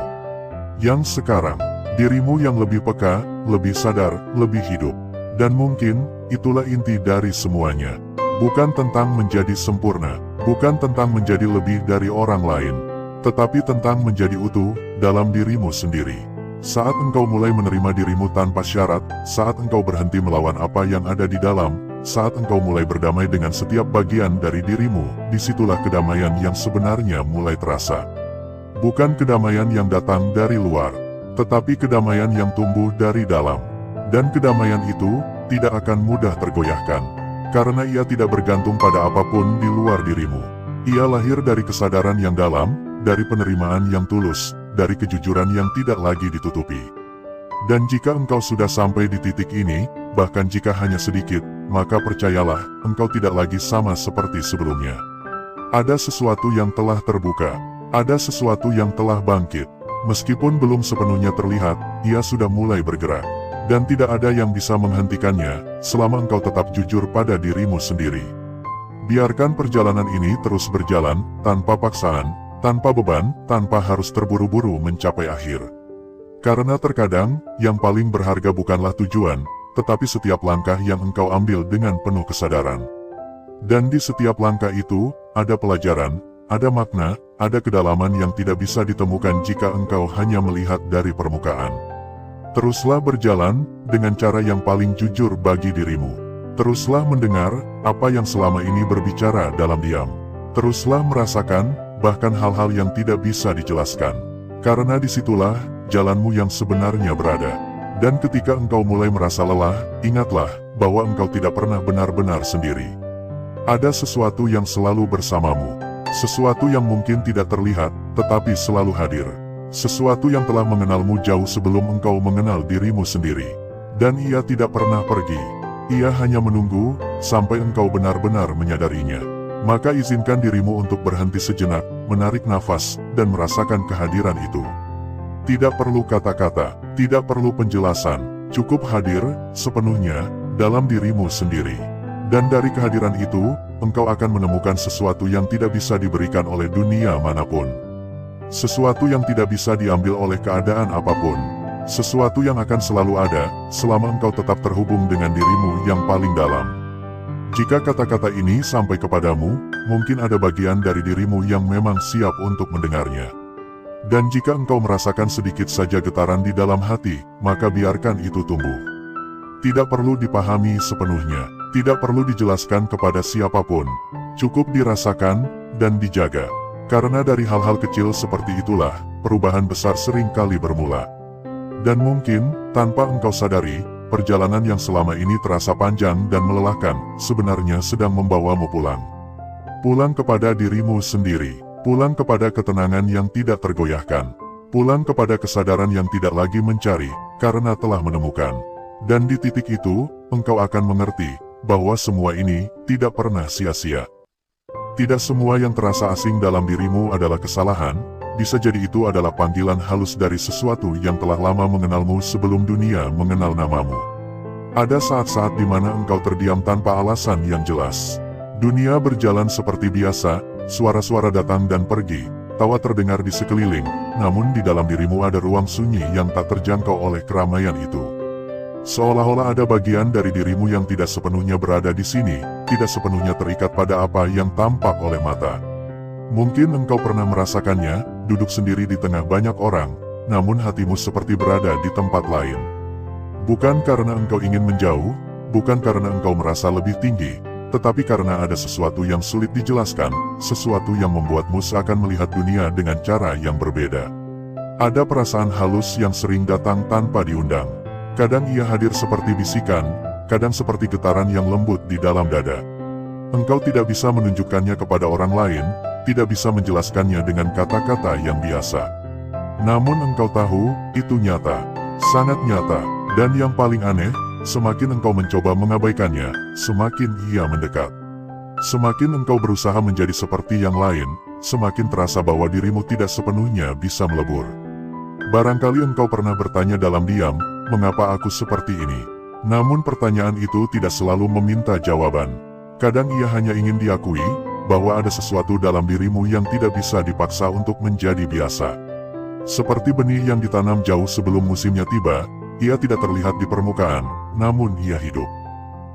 Yang sekarang, dirimu yang lebih peka, lebih sadar, lebih hidup. Dan mungkin, itulah inti dari semuanya. Bukan tentang menjadi sempurna, bukan tentang menjadi lebih dari orang lain, tetapi tentang menjadi utuh dalam dirimu sendiri. Saat engkau mulai menerima dirimu tanpa syarat, saat engkau berhenti melawan apa yang ada di dalam, saat engkau mulai berdamai dengan setiap bagian dari dirimu, disitulah kedamaian yang sebenarnya mulai terasa. Bukan kedamaian yang datang dari luar, tetapi kedamaian yang tumbuh dari dalam. Dan kedamaian itu tidak akan mudah tergoyahkan, karena ia tidak bergantung pada apapun di luar dirimu. Ia lahir dari kesadaran yang dalam, dari penerimaan yang tulus, dari kejujuran yang tidak lagi ditutupi. Dan jika engkau sudah sampai di titik ini, bahkan jika hanya sedikit, maka percayalah, engkau tidak lagi sama seperti sebelumnya. Ada sesuatu yang telah terbuka, ada sesuatu yang telah bangkit. Meskipun belum sepenuhnya terlihat, ia sudah mulai bergerak. Dan tidak ada yang bisa menghentikannya, selama engkau tetap jujur pada dirimu sendiri. Biarkan perjalanan ini terus berjalan, tanpa paksaan, tanpa beban, tanpa harus terburu-buru mencapai akhir. Karena terkadang, yang paling berharga bukanlah tujuan, tetapi setiap langkah yang engkau ambil dengan penuh kesadaran. Dan di setiap langkah itu, ada pelajaran, ada makna, ada kedalaman yang tidak bisa ditemukan jika engkau hanya melihat dari permukaan. Teruslah berjalan, dengan cara yang paling jujur bagi dirimu. Teruslah mendengar, apa yang selama ini berbicara dalam diam. Teruslah merasakan, bahkan hal-hal yang tidak bisa dijelaskan. Karena disitulah, jalanmu yang sebenarnya berada. Dan ketika engkau mulai merasa lelah, ingatlah, bahwa engkau tidak pernah benar-benar sendiri. Ada sesuatu yang selalu bersamamu. Sesuatu yang mungkin tidak terlihat, tetapi selalu hadir. Sesuatu yang telah mengenalmu jauh sebelum engkau mengenal dirimu sendiri. Dan ia tidak pernah pergi. Ia hanya menunggu, sampai engkau benar-benar menyadarinya. Maka izinkan dirimu untuk berhenti sejenak, menarik nafas, dan merasakan kehadiran itu. Tidak perlu kata-kata, tidak perlu penjelasan, cukup hadir sepenuhnya dalam dirimu sendiri. Dan dari kehadiran itu, engkau akan menemukan sesuatu yang tidak bisa diberikan oleh dunia manapun. Sesuatu yang tidak bisa diambil oleh keadaan apapun. Sesuatu yang akan selalu ada, selama engkau tetap terhubung dengan dirimu yang paling dalam. Jika kata-kata ini sampai kepadamu, mungkin ada bagian dari dirimu yang memang siap untuk mendengarnya. Dan jika engkau merasakan sedikit saja getaran di dalam hati, maka biarkan itu tumbuh. Tidak perlu dipahami sepenuhnya, tidak perlu dijelaskan kepada siapapun, cukup dirasakan dan dijaga. Karena dari hal-hal kecil seperti itulah, perubahan besar seringkali bermula. Dan mungkin, tanpa engkau sadari, perjalanan yang selama ini terasa panjang dan melelahkan, sebenarnya sedang membawamu pulang. Pulang kepada dirimu sendiri, pulang kepada ketenangan yang tidak tergoyahkan, pulang kepada kesadaran yang tidak lagi mencari, karena telah menemukan. Dan di titik itu, engkau akan mengerti, bahwa semua ini tidak pernah sia-sia. Tidak semua yang terasa asing dalam dirimu adalah kesalahan, bisa jadi itu adalah panggilan halus dari sesuatu yang telah lama mengenalmu sebelum dunia mengenal namamu. Ada saat-saat di mana engkau terdiam tanpa alasan yang jelas. Dunia berjalan seperti biasa, suara-suara datang dan pergi, tawa terdengar di sekeliling, namun di dalam dirimu ada ruang sunyi yang tak terjangkau oleh keramaian itu. Seolah-olah ada bagian dari dirimu yang tidak sepenuhnya berada di sini, tidak sepenuhnya terikat pada apa yang tampak oleh mata. Mungkin engkau pernah merasakannya, duduk sendiri di tengah banyak orang, namun hatimu seperti berada di tempat lain. Bukan karena engkau ingin menjauh, bukan karena engkau merasa lebih tinggi, tetapi karena ada sesuatu yang sulit dijelaskan, sesuatu yang membuatmu seakan melihat dunia dengan cara yang berbeda. Ada perasaan halus yang sering datang tanpa diundang. Kadang ia hadir seperti bisikan, kadang seperti getaran yang lembut di dalam dada. Engkau tidak bisa menunjukkannya kepada orang lain, tidak bisa menjelaskannya dengan kata-kata yang biasa. Namun engkau tahu, itu nyata, sangat nyata, dan yang paling aneh, semakin engkau mencoba mengabaikannya, semakin ia mendekat. Semakin engkau berusaha menjadi seperti yang lain, semakin terasa bahwa dirimu tidak sepenuhnya bisa melebur. Barangkali engkau pernah bertanya dalam diam, mengapa aku seperti ini? Namun pertanyaan itu tidak selalu meminta jawaban. Kadang ia hanya ingin diakui, bahwa ada sesuatu dalam dirimu yang tidak bisa dipaksa untuk menjadi biasa. Seperti benih yang ditanam jauh sebelum musimnya tiba, ia tidak terlihat di permukaan, namun ia hidup.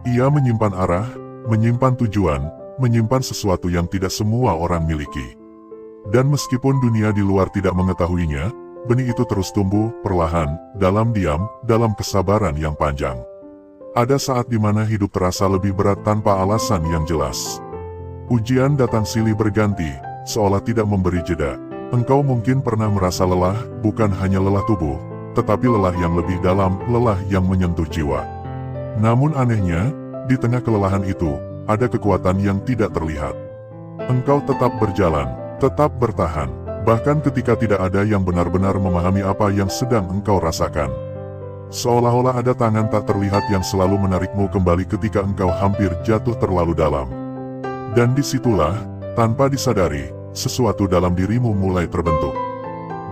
Ia menyimpan arah, menyimpan tujuan, menyimpan sesuatu yang tidak semua orang miliki. Dan meskipun dunia di luar tidak mengetahuinya, benih itu terus tumbuh, perlahan, dalam diam, dalam kesabaran yang panjang. Ada saat di mana hidup terasa lebih berat tanpa alasan yang jelas. Ujian datang silih berganti, seolah tidak memberi jeda. Engkau mungkin pernah merasa lelah, bukan hanya lelah tubuh, tetapi lelah yang lebih dalam, lelah yang menyentuh jiwa. Namun anehnya, di tengah kelelahan itu, ada kekuatan yang tidak terlihat. Engkau tetap berjalan, tetap bertahan, bahkan ketika tidak ada yang benar-benar memahami apa yang sedang engkau rasakan. Seolah-olah ada tangan tak terlihat yang selalu menarikmu kembali ketika engkau hampir jatuh terlalu dalam. Dan disitulah, tanpa disadari, sesuatu dalam dirimu mulai terbentuk.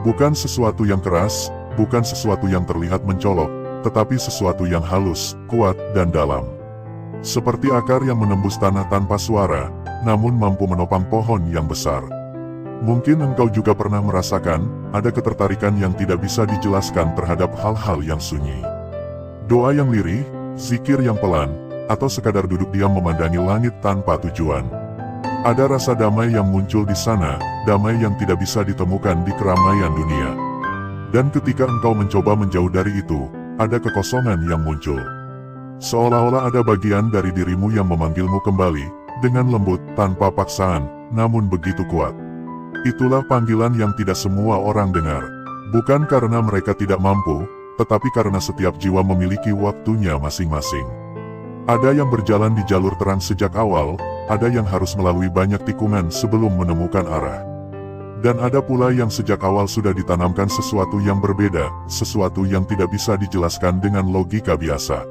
Bukan sesuatu yang keras, bukan sesuatu yang terlihat mencolok, tetapi sesuatu yang halus, kuat, dan dalam. Seperti akar yang menembus tanah tanpa suara, namun mampu menopang pohon yang besar. Mungkin engkau juga pernah merasakan, ada ketertarikan yang tidak bisa dijelaskan terhadap hal-hal yang sunyi. Doa yang lirih, zikir yang pelan, atau sekadar duduk diam memandangi langit tanpa tujuan. Ada rasa damai yang muncul di sana, damai yang tidak bisa ditemukan di keramaian dunia. Dan ketika engkau mencoba menjauh dari itu, ada kekosongan yang muncul. Seolah-olah ada bagian dari dirimu yang memanggilmu kembali, dengan lembut, tanpa paksaan, namun begitu kuat. Itulah panggilan yang tidak semua orang dengar. Bukan karena mereka tidak mampu, tetapi karena setiap jiwa memiliki waktunya masing-masing. Ada yang berjalan di jalur terang sejak awal, ada yang harus melalui banyak tikungan sebelum menemukan arah. Dan ada pula yang sejak awal sudah ditanamkan sesuatu yang berbeda, sesuatu yang tidak bisa dijelaskan dengan logika biasa.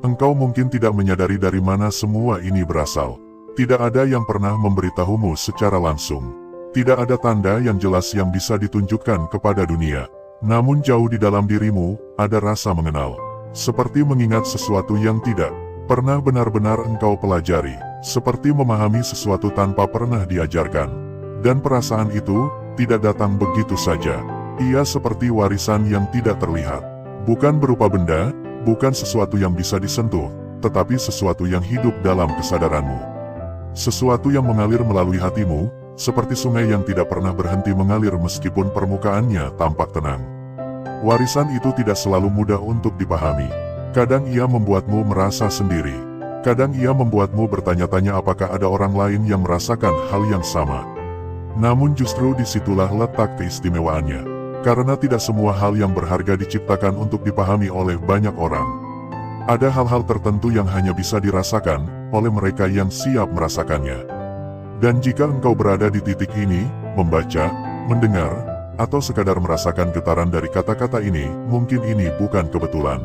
Engkau mungkin tidak menyadari dari mana semua ini berasal. Tidak ada yang pernah memberitahumu secara langsung. Tidak ada tanda yang jelas yang bisa ditunjukkan kepada dunia. Namun jauh di dalam dirimu, ada rasa mengenal. Seperti mengingat sesuatu yang tidak pernah benar-benar engkau pelajari. Seperti memahami sesuatu tanpa pernah diajarkan. Dan perasaan itu, tidak datang begitu saja. Ia seperti warisan yang tidak terlihat. Bukan berupa benda, bukan sesuatu yang bisa disentuh, tetapi sesuatu yang hidup dalam kesadaranmu. Sesuatu yang mengalir melalui hatimu, seperti sungai yang tidak pernah berhenti mengalir meskipun permukaannya tampak tenang. Warisan itu tidak selalu mudah untuk dipahami. Kadang ia membuatmu merasa sendiri. Kadang ia membuatmu bertanya-tanya apakah ada orang lain yang merasakan hal yang sama. Namun justru disitulah letak keistimewaannya. Karena tidak semua hal yang berharga diciptakan untuk dipahami oleh banyak orang. Ada hal-hal tertentu yang hanya bisa dirasakan oleh mereka yang siap merasakannya. Dan jika engkau berada di titik ini, membaca, mendengar, atau sekadar merasakan getaran dari kata-kata ini, mungkin ini bukan kebetulan.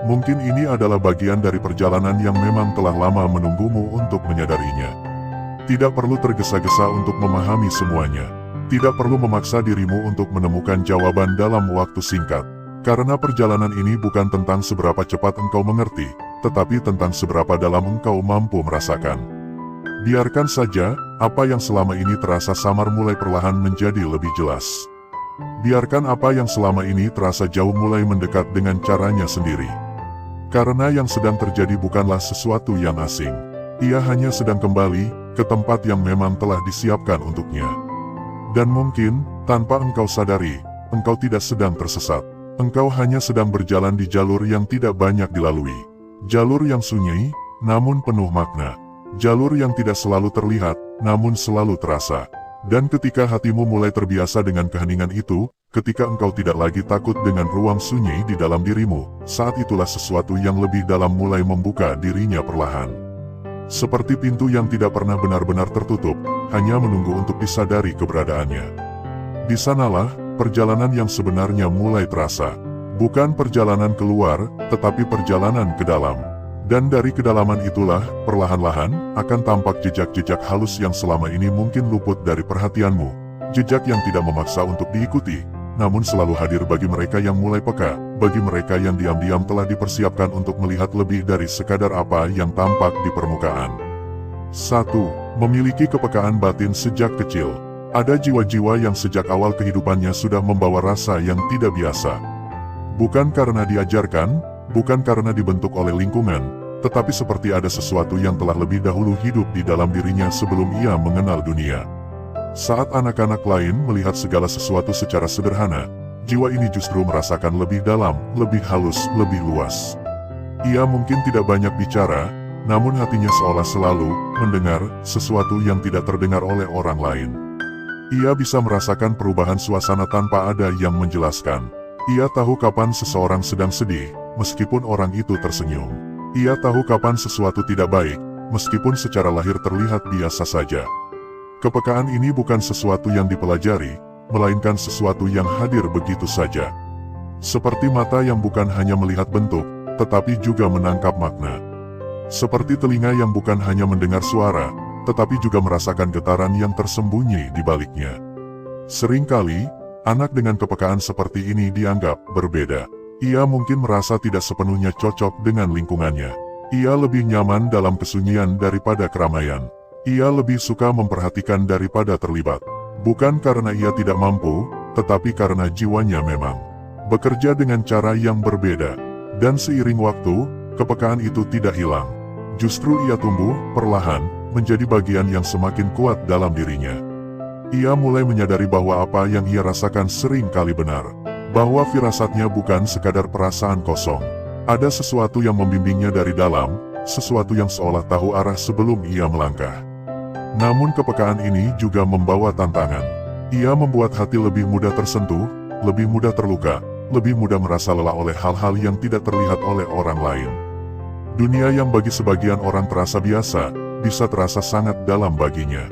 Mungkin ini adalah bagian dari perjalanan yang memang telah lama menunggumu untuk menyadarinya. Tidak perlu tergesa-gesa untuk memahami semuanya. Tidak perlu memaksa dirimu untuk menemukan jawaban dalam waktu singkat. Karena perjalanan ini bukan tentang seberapa cepat engkau mengerti, tetapi tentang seberapa dalam engkau mampu merasakan. Biarkan saja, apa yang selama ini terasa samar mulai perlahan menjadi lebih jelas. Biarkan apa yang selama ini terasa jauh mulai mendekat dengan caranya sendiri. Karena yang sedang terjadi bukanlah sesuatu yang asing. Ia hanya sedang kembali ke tempat yang memang telah disiapkan untuknya. Dan mungkin, tanpa engkau sadari, engkau tidak sedang tersesat. Engkau hanya sedang berjalan di jalur yang tidak banyak dilalui. Jalur yang sunyi, namun penuh makna. Jalur yang tidak selalu terlihat, namun selalu terasa. Dan ketika hatimu mulai terbiasa dengan keheningan itu, ketika engkau tidak lagi takut dengan ruang sunyi di dalam dirimu, saat itulah sesuatu yang lebih dalam mulai membuka dirinya perlahan. Seperti pintu yang tidak pernah benar-benar tertutup, hanya menunggu untuk disadari keberadaannya. Di sanalah, perjalanan yang sebenarnya mulai terasa. Bukan perjalanan keluar, tetapi perjalanan ke dalam. Dan dari kedalaman itulah, perlahan-lahan, akan tampak jejak-jejak halus yang selama ini mungkin luput dari perhatianmu. Jejak yang tidak memaksa untuk diikuti, namun selalu hadir bagi mereka yang mulai peka, bagi mereka yang diam-diam telah dipersiapkan untuk melihat lebih dari sekadar apa yang tampak di permukaan. 1. Memiliki kepekaan batin sejak kecil. Ada jiwa-jiwa yang sejak awal kehidupannya sudah membawa rasa yang tidak biasa. Bukan karena diajarkan, bukan karena dibentuk oleh lingkungan, tetapi seperti ada sesuatu yang telah lebih dahulu hidup di dalam dirinya sebelum ia mengenal dunia. Saat anak-anak lain melihat segala sesuatu secara sederhana, jiwa ini justru merasakan lebih dalam, lebih halus, lebih luas. Ia mungkin tidak banyak bicara, namun hatinya seolah selalu mendengar sesuatu yang tidak terdengar oleh orang lain. Ia bisa merasakan perubahan suasana tanpa ada yang menjelaskan. Ia tahu kapan seseorang sedang sedih, meskipun orang itu tersenyum. Ia tahu kapan sesuatu tidak baik, meskipun secara lahir terlihat biasa saja. Kepekaan ini bukan sesuatu yang dipelajari, melainkan sesuatu yang hadir begitu saja. Seperti mata yang bukan hanya melihat bentuk, tetapi juga menangkap makna. Seperti telinga yang bukan hanya mendengar suara, tetapi juga merasakan getaran yang tersembunyi di baliknya. Seringkali, anak dengan kepekaan seperti ini dianggap berbeda. Ia mungkin merasa tidak sepenuhnya cocok dengan lingkungannya. Ia lebih nyaman dalam kesunyian daripada keramaian. Ia lebih suka memperhatikan daripada terlibat. Bukan karena ia tidak mampu, tetapi karena jiwanya memang bekerja dengan cara yang berbeda. Dan seiring waktu, kepekaan itu tidak hilang. Justru ia tumbuh, perlahan, menjadi bagian yang semakin kuat dalam dirinya. Ia mulai menyadari bahwa apa yang ia rasakan sering kali benar. Bahwa firasatnya bukan sekadar perasaan kosong. Ada sesuatu yang membimbingnya dari dalam, sesuatu yang seolah tahu arah sebelum ia melangkah. Namun kepekaan ini juga membawa tantangan. Ia membuat hati lebih mudah tersentuh, lebih mudah terluka, lebih mudah merasa lelah oleh hal-hal yang tidak terlihat oleh orang lain. Dunia yang bagi sebagian orang terasa biasa, bisa terasa sangat dalam baginya.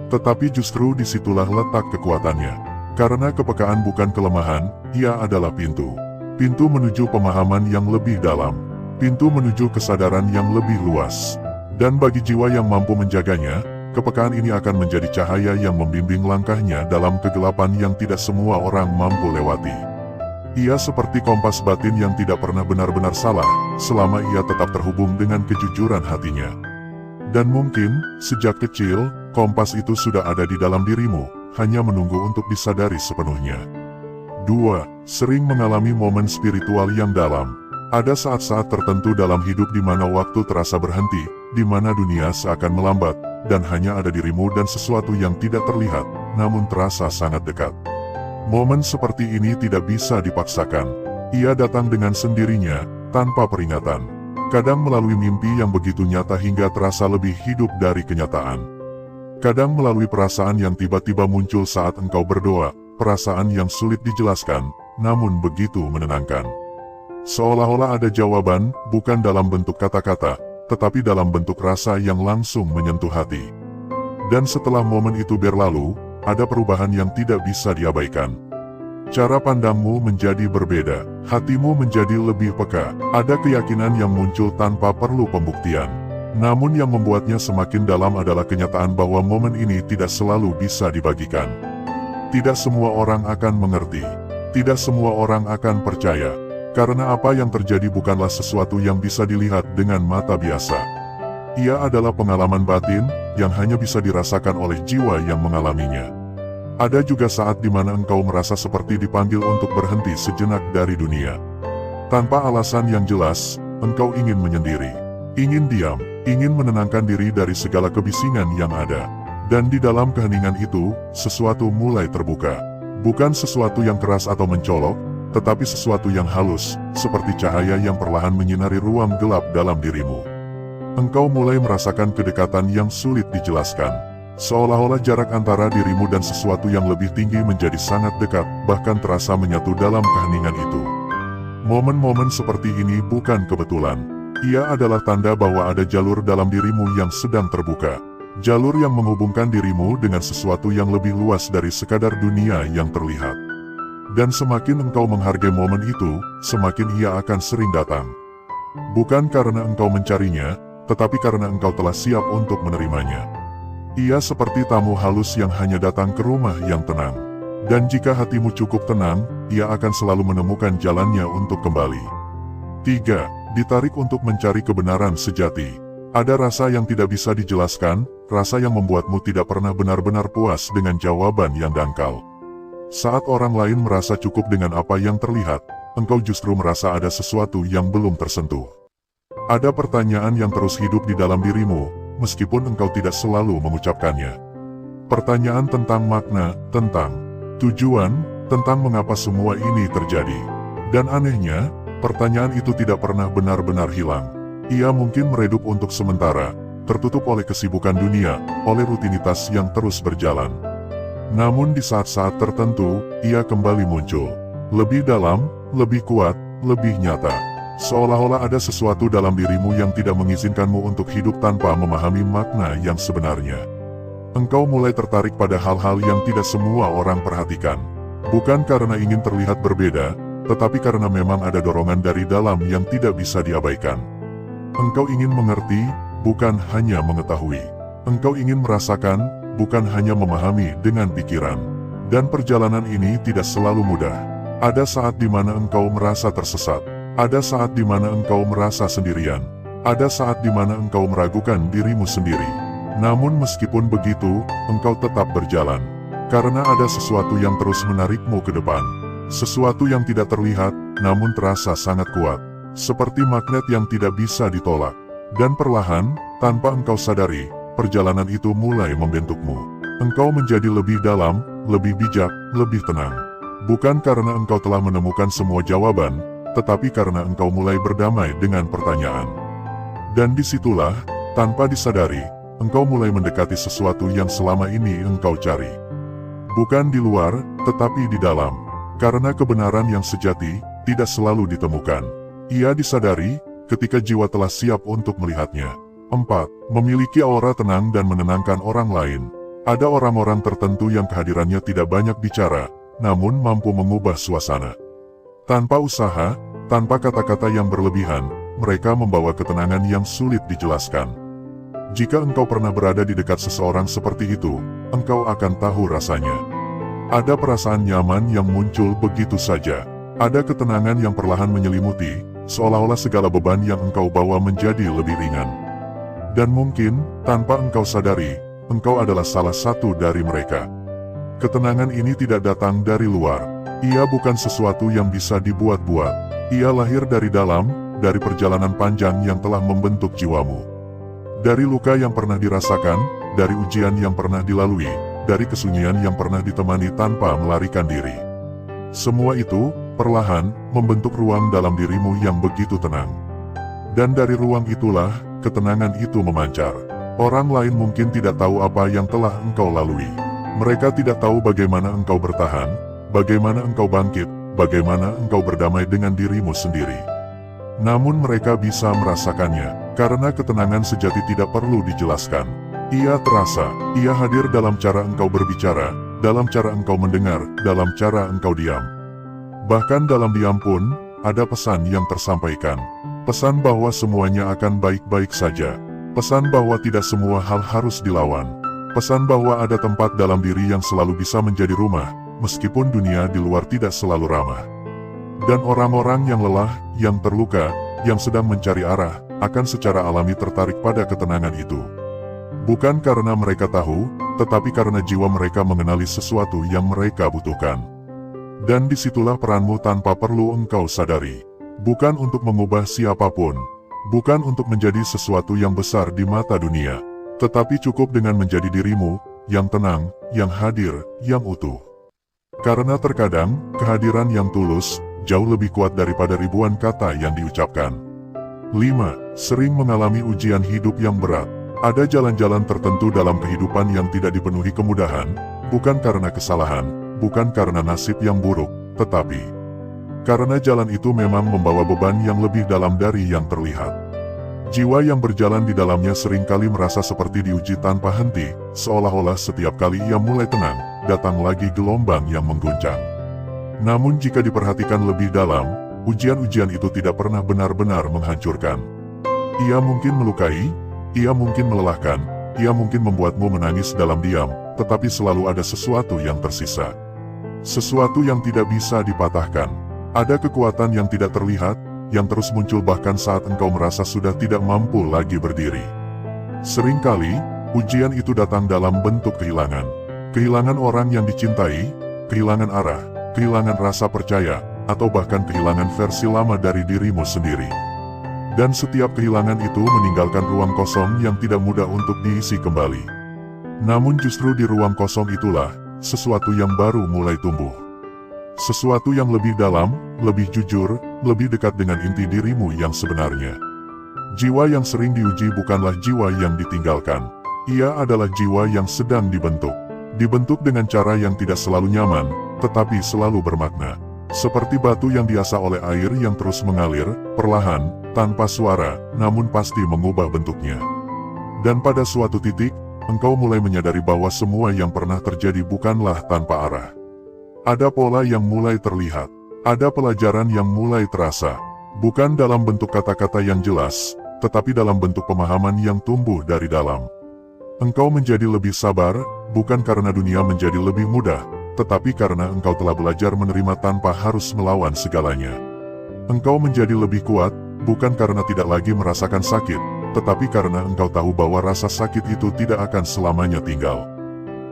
Tetapi justru disitulah letak kekuatannya. Karena kepekaan bukan kelemahan, ia adalah pintu. Pintu menuju pemahaman yang lebih dalam. Pintu menuju kesadaran yang lebih luas. Dan bagi jiwa yang mampu menjaganya, kepekaan ini akan menjadi cahaya yang membimbing langkahnya dalam kegelapan yang tidak semua orang mampu lewati. Ia seperti kompas batin yang tidak pernah benar-benar salah, selama ia tetap terhubung dengan kejujuran hatinya. Dan mungkin, sejak kecil, kompas itu sudah ada di dalam dirimu, hanya menunggu untuk disadari sepenuhnya. 2. Sering mengalami momen spiritual yang dalam. Ada saat-saat tertentu dalam hidup di mana waktu terasa berhenti, di mana dunia seakan melambat, dan hanya ada dirimu dan sesuatu yang tidak terlihat, namun terasa sangat dekat. Momen seperti ini tidak bisa dipaksakan. Ia datang dengan sendirinya, tanpa peringatan. Kadang melalui mimpi yang begitu nyata hingga terasa lebih hidup dari kenyataan. Kadang melalui perasaan yang tiba-tiba muncul saat engkau berdoa, perasaan yang sulit dijelaskan, namun begitu menenangkan. Seolah-olah ada jawaban, bukan dalam bentuk kata-kata, tetapi dalam bentuk rasa yang langsung menyentuh hati. Dan setelah momen itu berlalu, ada perubahan yang tidak bisa diabaikan. Cara pandangmu menjadi berbeda, hatimu menjadi lebih peka, ada keyakinan yang muncul tanpa perlu pembuktian. Namun yang membuatnya semakin dalam adalah kenyataan bahwa momen ini tidak selalu bisa dibagikan. Tidak semua orang akan mengerti, tidak semua orang akan percaya. Karena apa yang terjadi bukanlah sesuatu yang bisa dilihat dengan mata biasa. Ia adalah pengalaman batin, yang hanya bisa dirasakan oleh jiwa yang mengalaminya. Ada juga saat di mana engkau merasa seperti dipanggil untuk berhenti sejenak dari dunia. Tanpa alasan yang jelas, engkau ingin menyendiri. Ingin diam, ingin menenangkan diri dari segala kebisingan yang ada. Dan di dalam keheningan itu, sesuatu mulai terbuka. Bukan sesuatu yang keras atau mencolok, tetapi sesuatu yang halus, seperti cahaya yang perlahan menyinari ruang gelap dalam dirimu. Engkau mulai merasakan kedekatan yang sulit dijelaskan. Seolah-olah jarak antara dirimu dan sesuatu yang lebih tinggi menjadi sangat dekat, bahkan terasa menyatu dalam keheningan itu. Momen-momen seperti ini bukan kebetulan. Ia adalah tanda bahwa ada jalur dalam dirimu yang sedang terbuka. Jalur yang menghubungkan dirimu dengan sesuatu yang lebih luas dari sekadar dunia yang terlihat. Dan semakin engkau menghargai momen itu, semakin ia akan sering datang. Bukan karena engkau mencarinya, tetapi karena engkau telah siap untuk menerimanya. Ia seperti tamu halus yang hanya datang ke rumah yang tenang. Dan jika hatimu cukup tenang, ia akan selalu menemukan jalannya untuk kembali. 3. Ditarik untuk mencari kebenaran sejati. Ada rasa yang tidak bisa dijelaskan, rasa yang membuatmu tidak pernah benar-benar puas dengan jawaban yang dangkal. Saat orang lain merasa cukup dengan apa yang terlihat, engkau justru merasa ada sesuatu yang belum tersentuh. Ada pertanyaan yang terus hidup di dalam dirimu, meskipun engkau tidak selalu mengucapkannya. Pertanyaan tentang makna, tentang tujuan, tentang mengapa semua ini terjadi. Dan anehnya, pertanyaan itu tidak pernah benar-benar hilang. Ia mungkin meredup untuk sementara, tertutup oleh kesibukan dunia, oleh rutinitas yang terus berjalan. Namun di saat-saat tertentu, ia kembali muncul. Lebih dalam, lebih kuat, lebih nyata. Seolah-olah ada sesuatu dalam dirimu yang tidak mengizinkanmu untuk hidup tanpa memahami makna yang sebenarnya. Engkau mulai tertarik pada hal-hal yang tidak semua orang perhatikan. Bukan karena ingin terlihat berbeda, tetapi karena memang ada dorongan dari dalam yang tidak bisa diabaikan. Engkau ingin mengerti, bukan hanya mengetahui. Engkau ingin merasakan, bukan hanya memahami dengan pikiran. Dan perjalanan ini tidak selalu mudah. Ada saat di mana engkau merasa tersesat. Ada saat di mana engkau merasa sendirian. Ada saat di mana engkau meragukan dirimu sendiri. Namun meskipun begitu, engkau tetap berjalan. Karena ada sesuatu yang terus menarikmu ke depan. Sesuatu yang tidak terlihat, namun terasa sangat kuat. Seperti magnet yang tidak bisa ditolak. Dan perlahan, tanpa engkau sadari, perjalanan itu mulai membentukmu. Engkau menjadi lebih dalam, lebih bijak, lebih tenang. Bukan karena engkau telah menemukan semua jawaban, tetapi karena engkau mulai berdamai dengan pertanyaan. Dan disitulah, tanpa disadari, engkau mulai mendekati sesuatu yang selama ini engkau cari. Bukan di luar, tetapi di dalam. Karena kebenaran yang sejati, tidak selalu ditemukan. Ia disadari, ketika jiwa telah siap untuk melihatnya. 4. Memiliki aura tenang dan menenangkan orang lain. Ada orang-orang tertentu yang kehadirannya tidak banyak bicara, namun mampu mengubah suasana. Tanpa usaha, tanpa kata-kata yang berlebihan, mereka membawa ketenangan yang sulit dijelaskan. Jika engkau pernah berada di dekat seseorang seperti itu, engkau akan tahu rasanya. Ada perasaan nyaman yang muncul begitu saja. Ada ketenangan yang perlahan menyelimuti, seolah-olah segala beban yang engkau bawa menjadi lebih ringan. Dan mungkin, tanpa engkau sadari, engkau adalah salah satu dari mereka. Ketenangan ini tidak datang dari luar. Ia bukan sesuatu yang bisa dibuat-buat. Ia lahir dari dalam, dari perjalanan panjang yang telah membentuk jiwamu. Dari luka yang pernah dirasakan, dari ujian yang pernah dilalui, dari kesunyian yang pernah ditemani tanpa melarikan diri. Semua itu, perlahan, membentuk ruang dalam dirimu yang begitu tenang. Dan dari ruang itulah, ketenangan itu memancar. Orang lain mungkin tidak tahu apa yang telah engkau lalui. Mereka tidak tahu bagaimana engkau bertahan, bagaimana engkau bangkit, bagaimana engkau berdamai dengan dirimu sendiri. Namun mereka bisa merasakannya, karena ketenangan sejati tidak perlu dijelaskan. Ia terasa, ia hadir dalam cara engkau berbicara, dalam cara engkau mendengar, dalam cara engkau diam. Bahkan dalam diam pun, ada pesan yang tersampaikan. Pesan bahwa semuanya akan baik-baik saja. Pesan bahwa tidak semua hal harus dilawan. Pesan bahwa ada tempat dalam diri yang selalu bisa menjadi rumah, meskipun dunia di luar tidak selalu ramah. Dan orang-orang yang lelah, yang terluka, yang sedang mencari arah, akan secara alami tertarik pada ketenangan itu. Bukan karena mereka tahu, tetapi karena jiwa mereka mengenali sesuatu yang mereka butuhkan. Dan disitulah peranmu tanpa perlu engkau sadari. Bukan untuk mengubah siapapun. Bukan untuk menjadi sesuatu yang besar di mata dunia. Tetapi cukup dengan menjadi dirimu, yang tenang, yang hadir, yang utuh. Karena terkadang, kehadiran yang tulus, jauh lebih kuat daripada ribuan kata yang diucapkan. 5. Sering mengalami ujian hidup yang berat. Ada jalan-jalan tertentu dalam kehidupan yang tidak dipenuhi kemudahan, bukan karena kesalahan, bukan karena nasib yang buruk, tetapi karena jalan itu memang membawa beban yang lebih dalam dari yang terlihat. Jiwa yang berjalan di dalamnya seringkali merasa seperti diuji tanpa henti, seolah-olah setiap kali ia mulai tenang, datang lagi gelombang yang mengguncang. Namun jika diperhatikan lebih dalam, ujian-ujian itu tidak pernah benar-benar menghancurkan. Ia mungkin melukai, ia mungkin melelahkan, ia mungkin membuatmu menangis dalam diam, tetapi selalu ada sesuatu yang tersisa. Sesuatu yang tidak bisa dipatahkan. Ada kekuatan yang tidak terlihat, yang terus muncul bahkan saat engkau merasa sudah tidak mampu lagi berdiri. Seringkali, ujian itu datang dalam bentuk kehilangan. Kehilangan orang yang dicintai, kehilangan arah, kehilangan rasa percaya, atau bahkan kehilangan versi lama dari dirimu sendiri. Dan setiap kehilangan itu meninggalkan ruang kosong yang tidak mudah untuk diisi kembali. Namun justru di ruang kosong itulah, sesuatu yang baru mulai tumbuh. Sesuatu yang lebih dalam, lebih jujur, lebih dekat dengan inti dirimu yang sebenarnya. Jiwa yang sering diuji bukanlah jiwa yang ditinggalkan. Ia adalah jiwa yang sedang dibentuk. Dibentuk dengan cara yang tidak selalu nyaman, tetapi selalu bermakna. Seperti batu yang diasah oleh air yang terus mengalir, perlahan, tanpa suara, namun pasti mengubah bentuknya. Dan pada suatu titik, engkau mulai menyadari bahwa semua yang pernah terjadi bukanlah tanpa arah. Ada pola yang mulai terlihat. Ada pelajaran yang mulai terasa. Bukan dalam bentuk kata-kata yang jelas, tetapi dalam bentuk pemahaman yang tumbuh dari dalam. Engkau menjadi lebih sabar, bukan karena dunia menjadi lebih mudah, tetapi karena engkau telah belajar menerima tanpa harus melawan segalanya. Engkau menjadi lebih kuat, bukan karena tidak lagi merasakan sakit, tetapi karena engkau tahu bahwa rasa sakit itu tidak akan selamanya tinggal.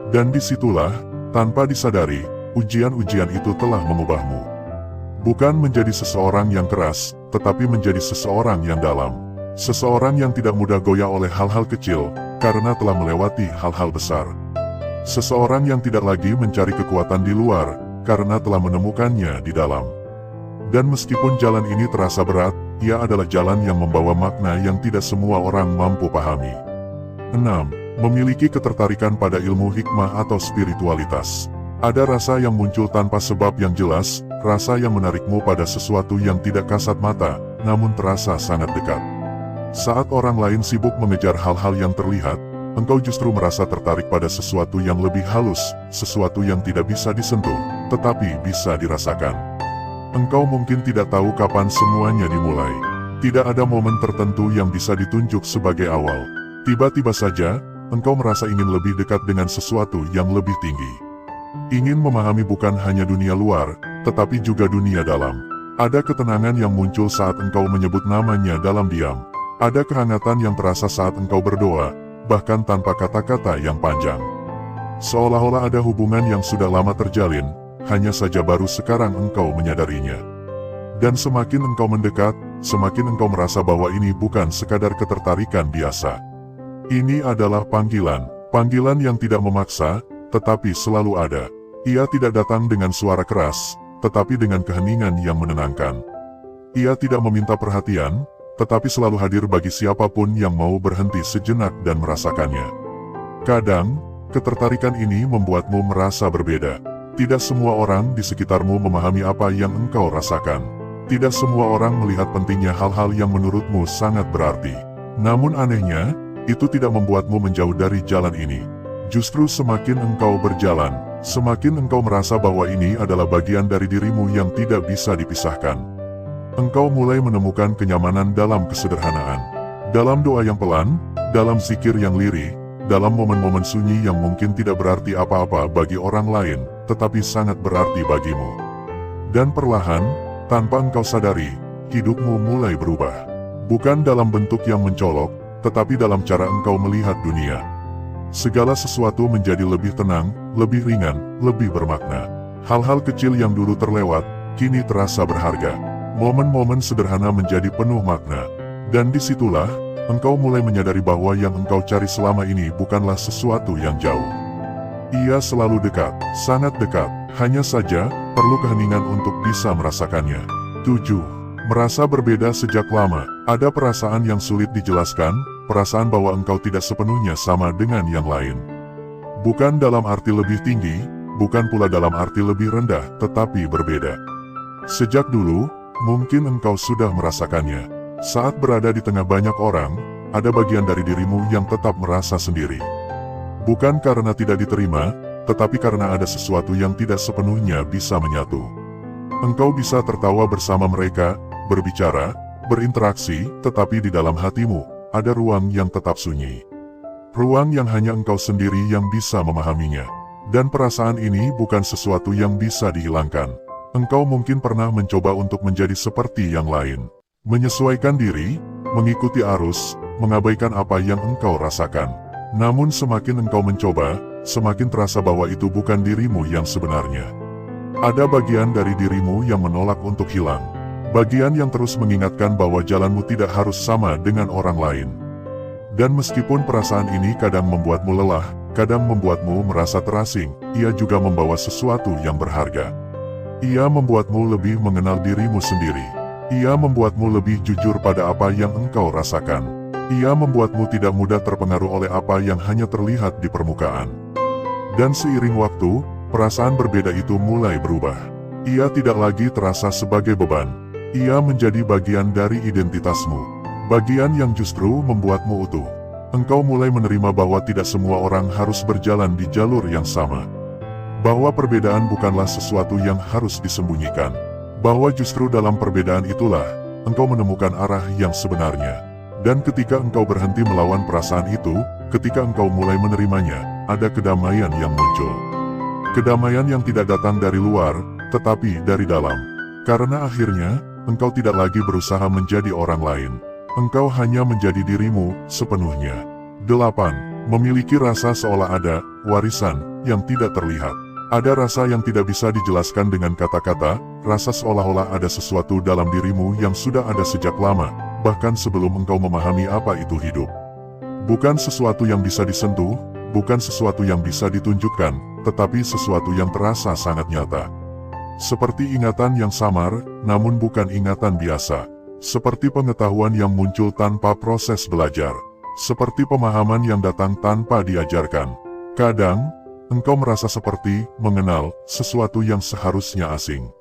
Dan disitulah, tanpa disadari, ujian-ujian itu telah mengubahmu. Bukan menjadi seseorang yang keras, tetapi menjadi seseorang yang dalam. Seseorang yang tidak mudah goyah oleh hal-hal kecil, karena telah melewati hal-hal besar. Seseorang yang tidak lagi mencari kekuatan di luar, karena telah menemukannya di dalam. Dan meskipun jalan ini terasa berat, ia adalah jalan yang membawa makna yang tidak semua orang mampu pahami. 6. Memiliki ketertarikan pada ilmu hikmah atau spiritualitas. Ada rasa yang muncul tanpa sebab yang jelas, rasa yang menarikmu pada sesuatu yang tidak kasat mata, namun terasa sangat dekat. Saat orang lain sibuk mengejar hal-hal yang terlihat, engkau justru merasa tertarik pada sesuatu yang lebih halus, sesuatu yang tidak bisa disentuh, tetapi bisa dirasakan. Engkau mungkin tidak tahu kapan semuanya dimulai. Tidak ada momen tertentu yang bisa ditunjuk sebagai awal. Tiba-tiba saja, engkau merasa ingin lebih dekat dengan sesuatu yang lebih tinggi. Ingin memahami bukan hanya dunia luar, tetapi juga dunia dalam. Ada ketenangan yang muncul saat engkau menyebut namanya dalam diam. Ada kehangatan yang terasa saat engkau berdoa, bahkan tanpa kata-kata yang panjang. Seolah-olah ada hubungan yang sudah lama terjalin, hanya saja baru sekarang engkau menyadarinya. Dan semakin engkau mendekat, semakin engkau merasa bahwa ini bukan sekadar ketertarikan biasa. Ini adalah panggilan yang tidak memaksa, tetapi selalu ada. Ia tidak datang dengan suara keras, tetapi dengan keheningan yang menenangkan. Ia tidak meminta perhatian, tetapi selalu hadir bagi siapapun yang mau berhenti sejenak dan merasakannya. Kadang, ketertarikan ini membuatmu merasa berbeda. Tidak semua orang di sekitarmu memahami apa yang engkau rasakan. Tidak semua orang melihat pentingnya hal-hal yang menurutmu sangat berarti. Namun anehnya, itu tidak membuatmu menjauh dari jalan ini. Justru semakin engkau berjalan, semakin engkau merasa bahwa ini adalah bagian dari dirimu yang tidak bisa dipisahkan. Engkau mulai menemukan kenyamanan dalam kesederhanaan. Dalam doa yang pelan, dalam zikir yang lirih, dalam momen-momen sunyi yang mungkin tidak berarti apa-apa bagi orang lain, tetapi sangat berarti bagimu. Dan perlahan, tanpa engkau sadari, hidupmu mulai berubah. Bukan dalam bentuk yang mencolok, tetapi dalam cara engkau melihat dunia. Segala sesuatu menjadi lebih tenang, lebih ringan, lebih bermakna. Hal-hal kecil yang dulu terlewat, kini terasa berharga. Momen-momen sederhana menjadi penuh makna. Dan disitulah, engkau mulai menyadari bahwa yang engkau cari selama ini bukanlah sesuatu yang jauh. Ia selalu dekat, sangat dekat, hanya saja, perlu keheningan untuk bisa merasakannya. 7. Merasa berbeda sejak lama. Ada perasaan yang sulit dijelaskan, perasaan bahwa engkau tidak sepenuhnya sama dengan yang lain. Bukan dalam arti lebih tinggi, bukan pula dalam arti lebih rendah, tetapi berbeda. Sejak dulu, mungkin engkau sudah merasakannya. Saat berada di tengah banyak orang, ada bagian dari dirimu yang tetap merasa sendiri. Bukan karena tidak diterima, tetapi karena ada sesuatu yang tidak sepenuhnya bisa menyatu. Engkau bisa tertawa bersama mereka, berbicara, berinteraksi, tetapi di dalam hatimu, ada ruang yang tetap sunyi. Ruang yang hanya engkau sendiri yang bisa memahaminya. Dan perasaan ini bukan sesuatu yang bisa dihilangkan. Engkau mungkin pernah mencoba untuk menjadi seperti yang lain. Menyesuaikan diri, mengikuti arus, mengabaikan apa yang engkau rasakan. Namun semakin engkau mencoba, semakin terasa bahwa itu bukan dirimu yang sebenarnya. Ada bagian dari dirimu yang menolak untuk hilang. Bagian yang terus mengingatkan bahwa jalanmu tidak harus sama dengan orang lain. Dan meskipun perasaan ini kadang membuatmu lelah, kadang membuatmu merasa terasing, ia juga membawa sesuatu yang berharga. Ia membuatmu lebih mengenal dirimu sendiri. Ia membuatmu lebih jujur pada apa yang engkau rasakan. Ia membuatmu tidak mudah terpengaruh oleh apa yang hanya terlihat di permukaan. Dan seiring waktu, perasaan berbeda itu mulai berubah. Ia tidak lagi terasa sebagai beban. Ia menjadi bagian dari identitasmu. Bagian yang justru membuatmu utuh. Engkau mulai menerima bahwa tidak semua orang harus berjalan di jalur yang sama. Bahwa perbedaan bukanlah sesuatu yang harus disembunyikan. Bahwa justru dalam perbedaan itulah, engkau menemukan arah yang sebenarnya. Dan ketika engkau berhenti melawan perasaan itu, ketika engkau mulai menerimanya, ada kedamaian yang muncul. Kedamaian yang tidak datang dari luar, tetapi dari dalam. Karena akhirnya, engkau tidak lagi berusaha menjadi orang lain. Engkau hanya menjadi dirimu sepenuhnya. 8. Memiliki rasa seolah ada warisan yang tidak terlihat. Ada rasa yang tidak bisa dijelaskan dengan kata-kata, rasa seolah-olah ada sesuatu dalam dirimu yang sudah ada sejak lama, bahkan sebelum engkau memahami apa itu hidup. Bukan sesuatu yang bisa disentuh, bukan sesuatu yang bisa ditunjukkan, tetapi sesuatu yang terasa sangat nyata. Seperti ingatan yang samar, namun bukan ingatan biasa. Seperti pengetahuan yang muncul tanpa proses belajar. Seperti pemahaman yang datang tanpa diajarkan. Kadang, engkau merasa seperti mengenal sesuatu yang seharusnya asing.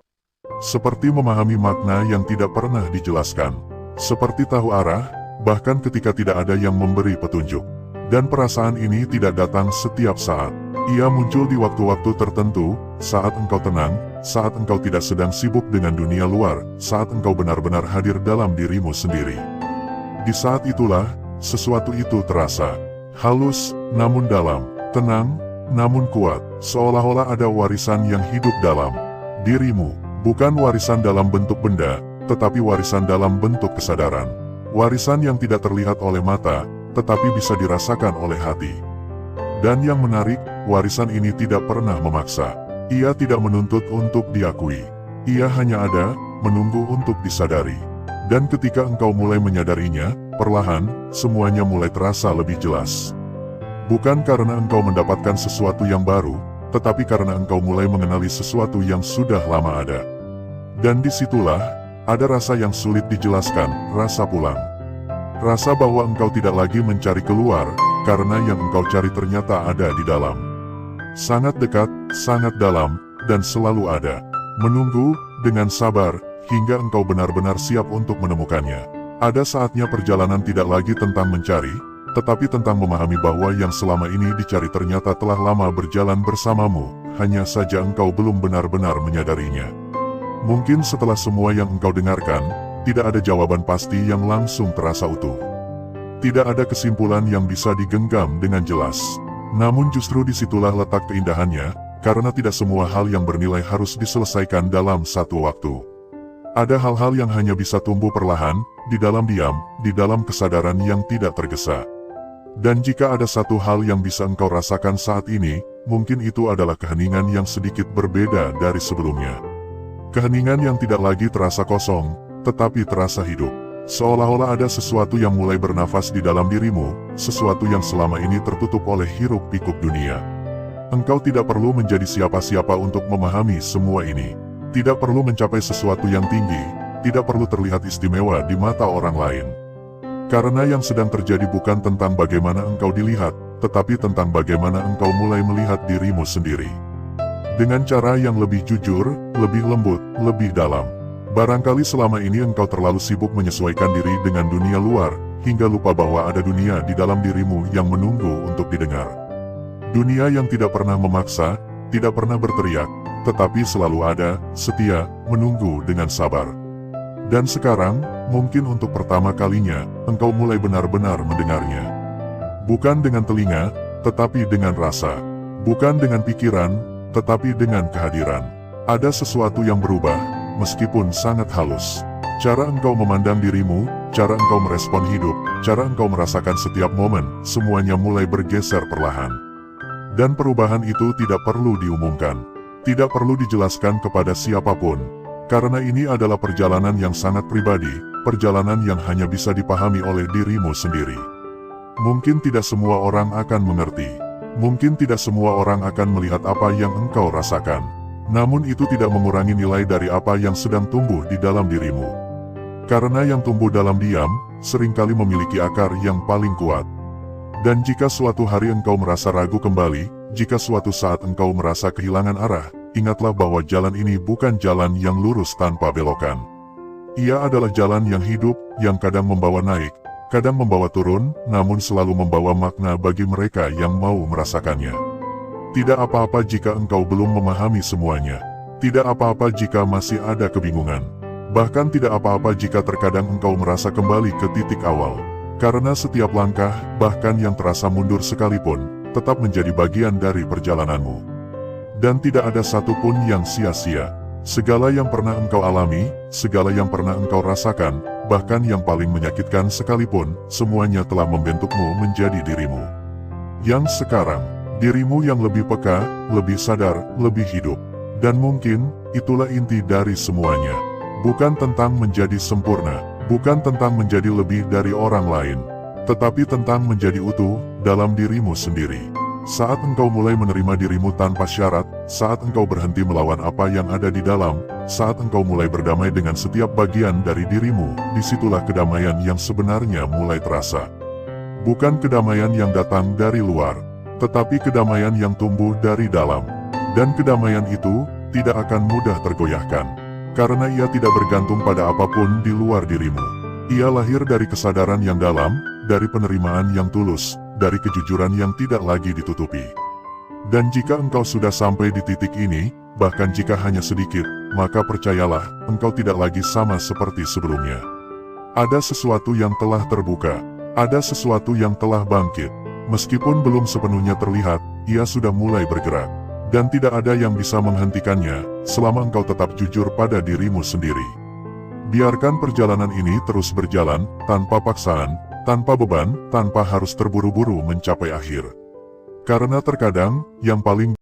Seperti memahami makna yang tidak pernah dijelaskan. Seperti tahu arah, bahkan ketika tidak ada yang memberi petunjuk. Dan perasaan ini tidak datang setiap saat. Ia muncul di waktu-waktu tertentu, saat engkau tenang, saat engkau tidak sedang sibuk dengan dunia luar, saat engkau benar-benar hadir dalam dirimu sendiri. Di saat itulah, sesuatu itu terasa halus, namun dalam, tenang, namun kuat, seolah-olah ada warisan yang hidup dalam dirimu. Bukan warisan dalam bentuk benda, tetapi warisan dalam bentuk kesadaran. Warisan yang tidak terlihat oleh mata, tetapi bisa dirasakan oleh hati. Dan yang menarik, warisan ini tidak pernah memaksa. Ia tidak menuntut untuk diakui. Ia hanya ada, menunggu untuk disadari. Dan ketika engkau mulai menyadarinya, perlahan, semuanya mulai terasa lebih jelas. Bukan karena engkau mendapatkan sesuatu yang baru, tetapi karena engkau mulai mengenali sesuatu yang sudah lama ada. Dan disitulah, ada rasa yang sulit dijelaskan, rasa pulang. Rasa bahwa engkau tidak lagi mencari keluar, karena yang engkau cari ternyata ada di dalam. Sangat dekat, sangat dalam, dan selalu ada. Menunggu, dengan sabar, hingga engkau benar-benar siap untuk menemukannya. Ada saatnya perjalanan tidak lagi tentang mencari, tetapi tentang memahami bahwa yang selama ini dicari ternyata telah lama berjalan bersamamu, hanya saja engkau belum benar-benar menyadarinya. Mungkin setelah semua yang engkau dengarkan, tidak ada jawaban pasti yang langsung terasa utuh. Tidak ada kesimpulan yang bisa digenggam dengan jelas. Namun justru disitulah letak keindahannya, karena tidak semua hal yang bernilai harus diselesaikan dalam satu waktu. Ada hal-hal yang hanya bisa tumbuh perlahan, di dalam diam, di dalam kesadaran yang tidak tergesa. Dan jika ada satu hal yang bisa engkau rasakan saat ini, mungkin itu adalah keheningan yang sedikit berbeda dari sebelumnya. Keheningan yang tidak lagi terasa kosong, tetapi terasa hidup. Seolah-olah ada sesuatu yang mulai bernafas di dalam dirimu, sesuatu yang selama ini tertutup oleh hiruk-pikuk dunia. Engkau tidak perlu menjadi siapa-siapa untuk memahami semua ini. Tidak perlu mencapai sesuatu yang tinggi, tidak perlu terlihat istimewa di mata orang lain. Karena yang sedang terjadi bukan tentang bagaimana engkau dilihat, tetapi tentang bagaimana engkau mulai melihat dirimu sendiri. Dengan cara yang lebih jujur, lebih lembut, lebih dalam. Barangkali selama ini engkau terlalu sibuk menyesuaikan diri dengan dunia luar, hingga lupa bahwa ada dunia di dalam dirimu yang menunggu untuk didengar. Dunia yang tidak pernah memaksa, tidak pernah berteriak, tetapi selalu ada, setia, menunggu dengan sabar. Dan sekarang, mungkin untuk pertama kalinya, engkau mulai benar-benar mendengarnya. Bukan dengan telinga, tetapi dengan rasa. Bukan dengan pikiran, tetapi dengan kehadiran. Ada sesuatu yang berubah, meskipun sangat halus. Cara engkau memandang dirimu, cara engkau merespon hidup, cara engkau merasakan setiap momen, semuanya mulai bergeser perlahan. Dan perubahan itu tidak perlu diumumkan. Tidak perlu dijelaskan kepada siapapun. Karena ini adalah perjalanan yang sangat pribadi, perjalanan yang hanya bisa dipahami oleh dirimu sendiri. Mungkin tidak semua orang akan mengerti. Mungkin tidak semua orang akan melihat apa yang engkau rasakan. Namun itu tidak mengurangi nilai dari apa yang sedang tumbuh di dalam dirimu. Karena yang tumbuh dalam diam, seringkali memiliki akar yang paling kuat. Dan jika suatu hari engkau merasa ragu kembali, jika suatu saat engkau merasa kehilangan arah, ingatlah bahwa jalan ini bukan jalan yang lurus tanpa belokan. Ia adalah jalan yang hidup, yang kadang membawa naik, kadang membawa turun, namun selalu membawa makna bagi mereka yang mau merasakannya. Tidak apa-apa jika engkau belum memahami semuanya. Tidak apa-apa jika masih ada kebingungan. Bahkan tidak apa-apa jika terkadang engkau merasa kembali ke titik awal. Karena setiap langkah, bahkan yang terasa mundur sekalipun, tetap menjadi bagian dari perjalananmu. Dan tidak ada satupun yang sia-sia. Segala yang pernah engkau alami, segala yang pernah engkau rasakan, bahkan yang paling menyakitkan sekalipun, semuanya telah membentukmu menjadi dirimu. Yang sekarang, dirimu yang lebih peka, lebih sadar, lebih hidup. Dan mungkin, itulah inti dari semuanya. Bukan tentang menjadi sempurna, bukan tentang menjadi lebih dari orang lain, tetapi tentang menjadi utuh dalam dirimu sendiri. Saat engkau mulai menerima dirimu tanpa syarat, saat engkau berhenti melawan apa yang ada di dalam, saat engkau mulai berdamai dengan setiap bagian dari dirimu, disitulah kedamaian yang sebenarnya mulai terasa. Bukan kedamaian yang datang dari luar, tetapi kedamaian yang tumbuh dari dalam. Dan kedamaian itu tidak akan mudah tergoyahkan, karena ia tidak bergantung pada apapun di luar dirimu. Ia lahir dari kesadaran yang dalam, dari penerimaan yang tulus, dari kejujuran yang tidak lagi ditutupi. Dan jika engkau sudah sampai di titik ini, bahkan jika hanya sedikit, maka percayalah, engkau tidak lagi sama seperti sebelumnya. Ada sesuatu yang telah terbuka, Ada sesuatu yang telah bangkit. Meskipun belum sepenuhnya terlihat, ia sudah mulai bergerak. Dan tidak ada yang bisa menghentikannya, selama engkau tetap jujur pada dirimu sendiri. Biarkan perjalanan ini terus berjalan, tanpa paksaan, tanpa beban, tanpa harus terburu-buru mencapai akhir. Karena terkadang, yang paling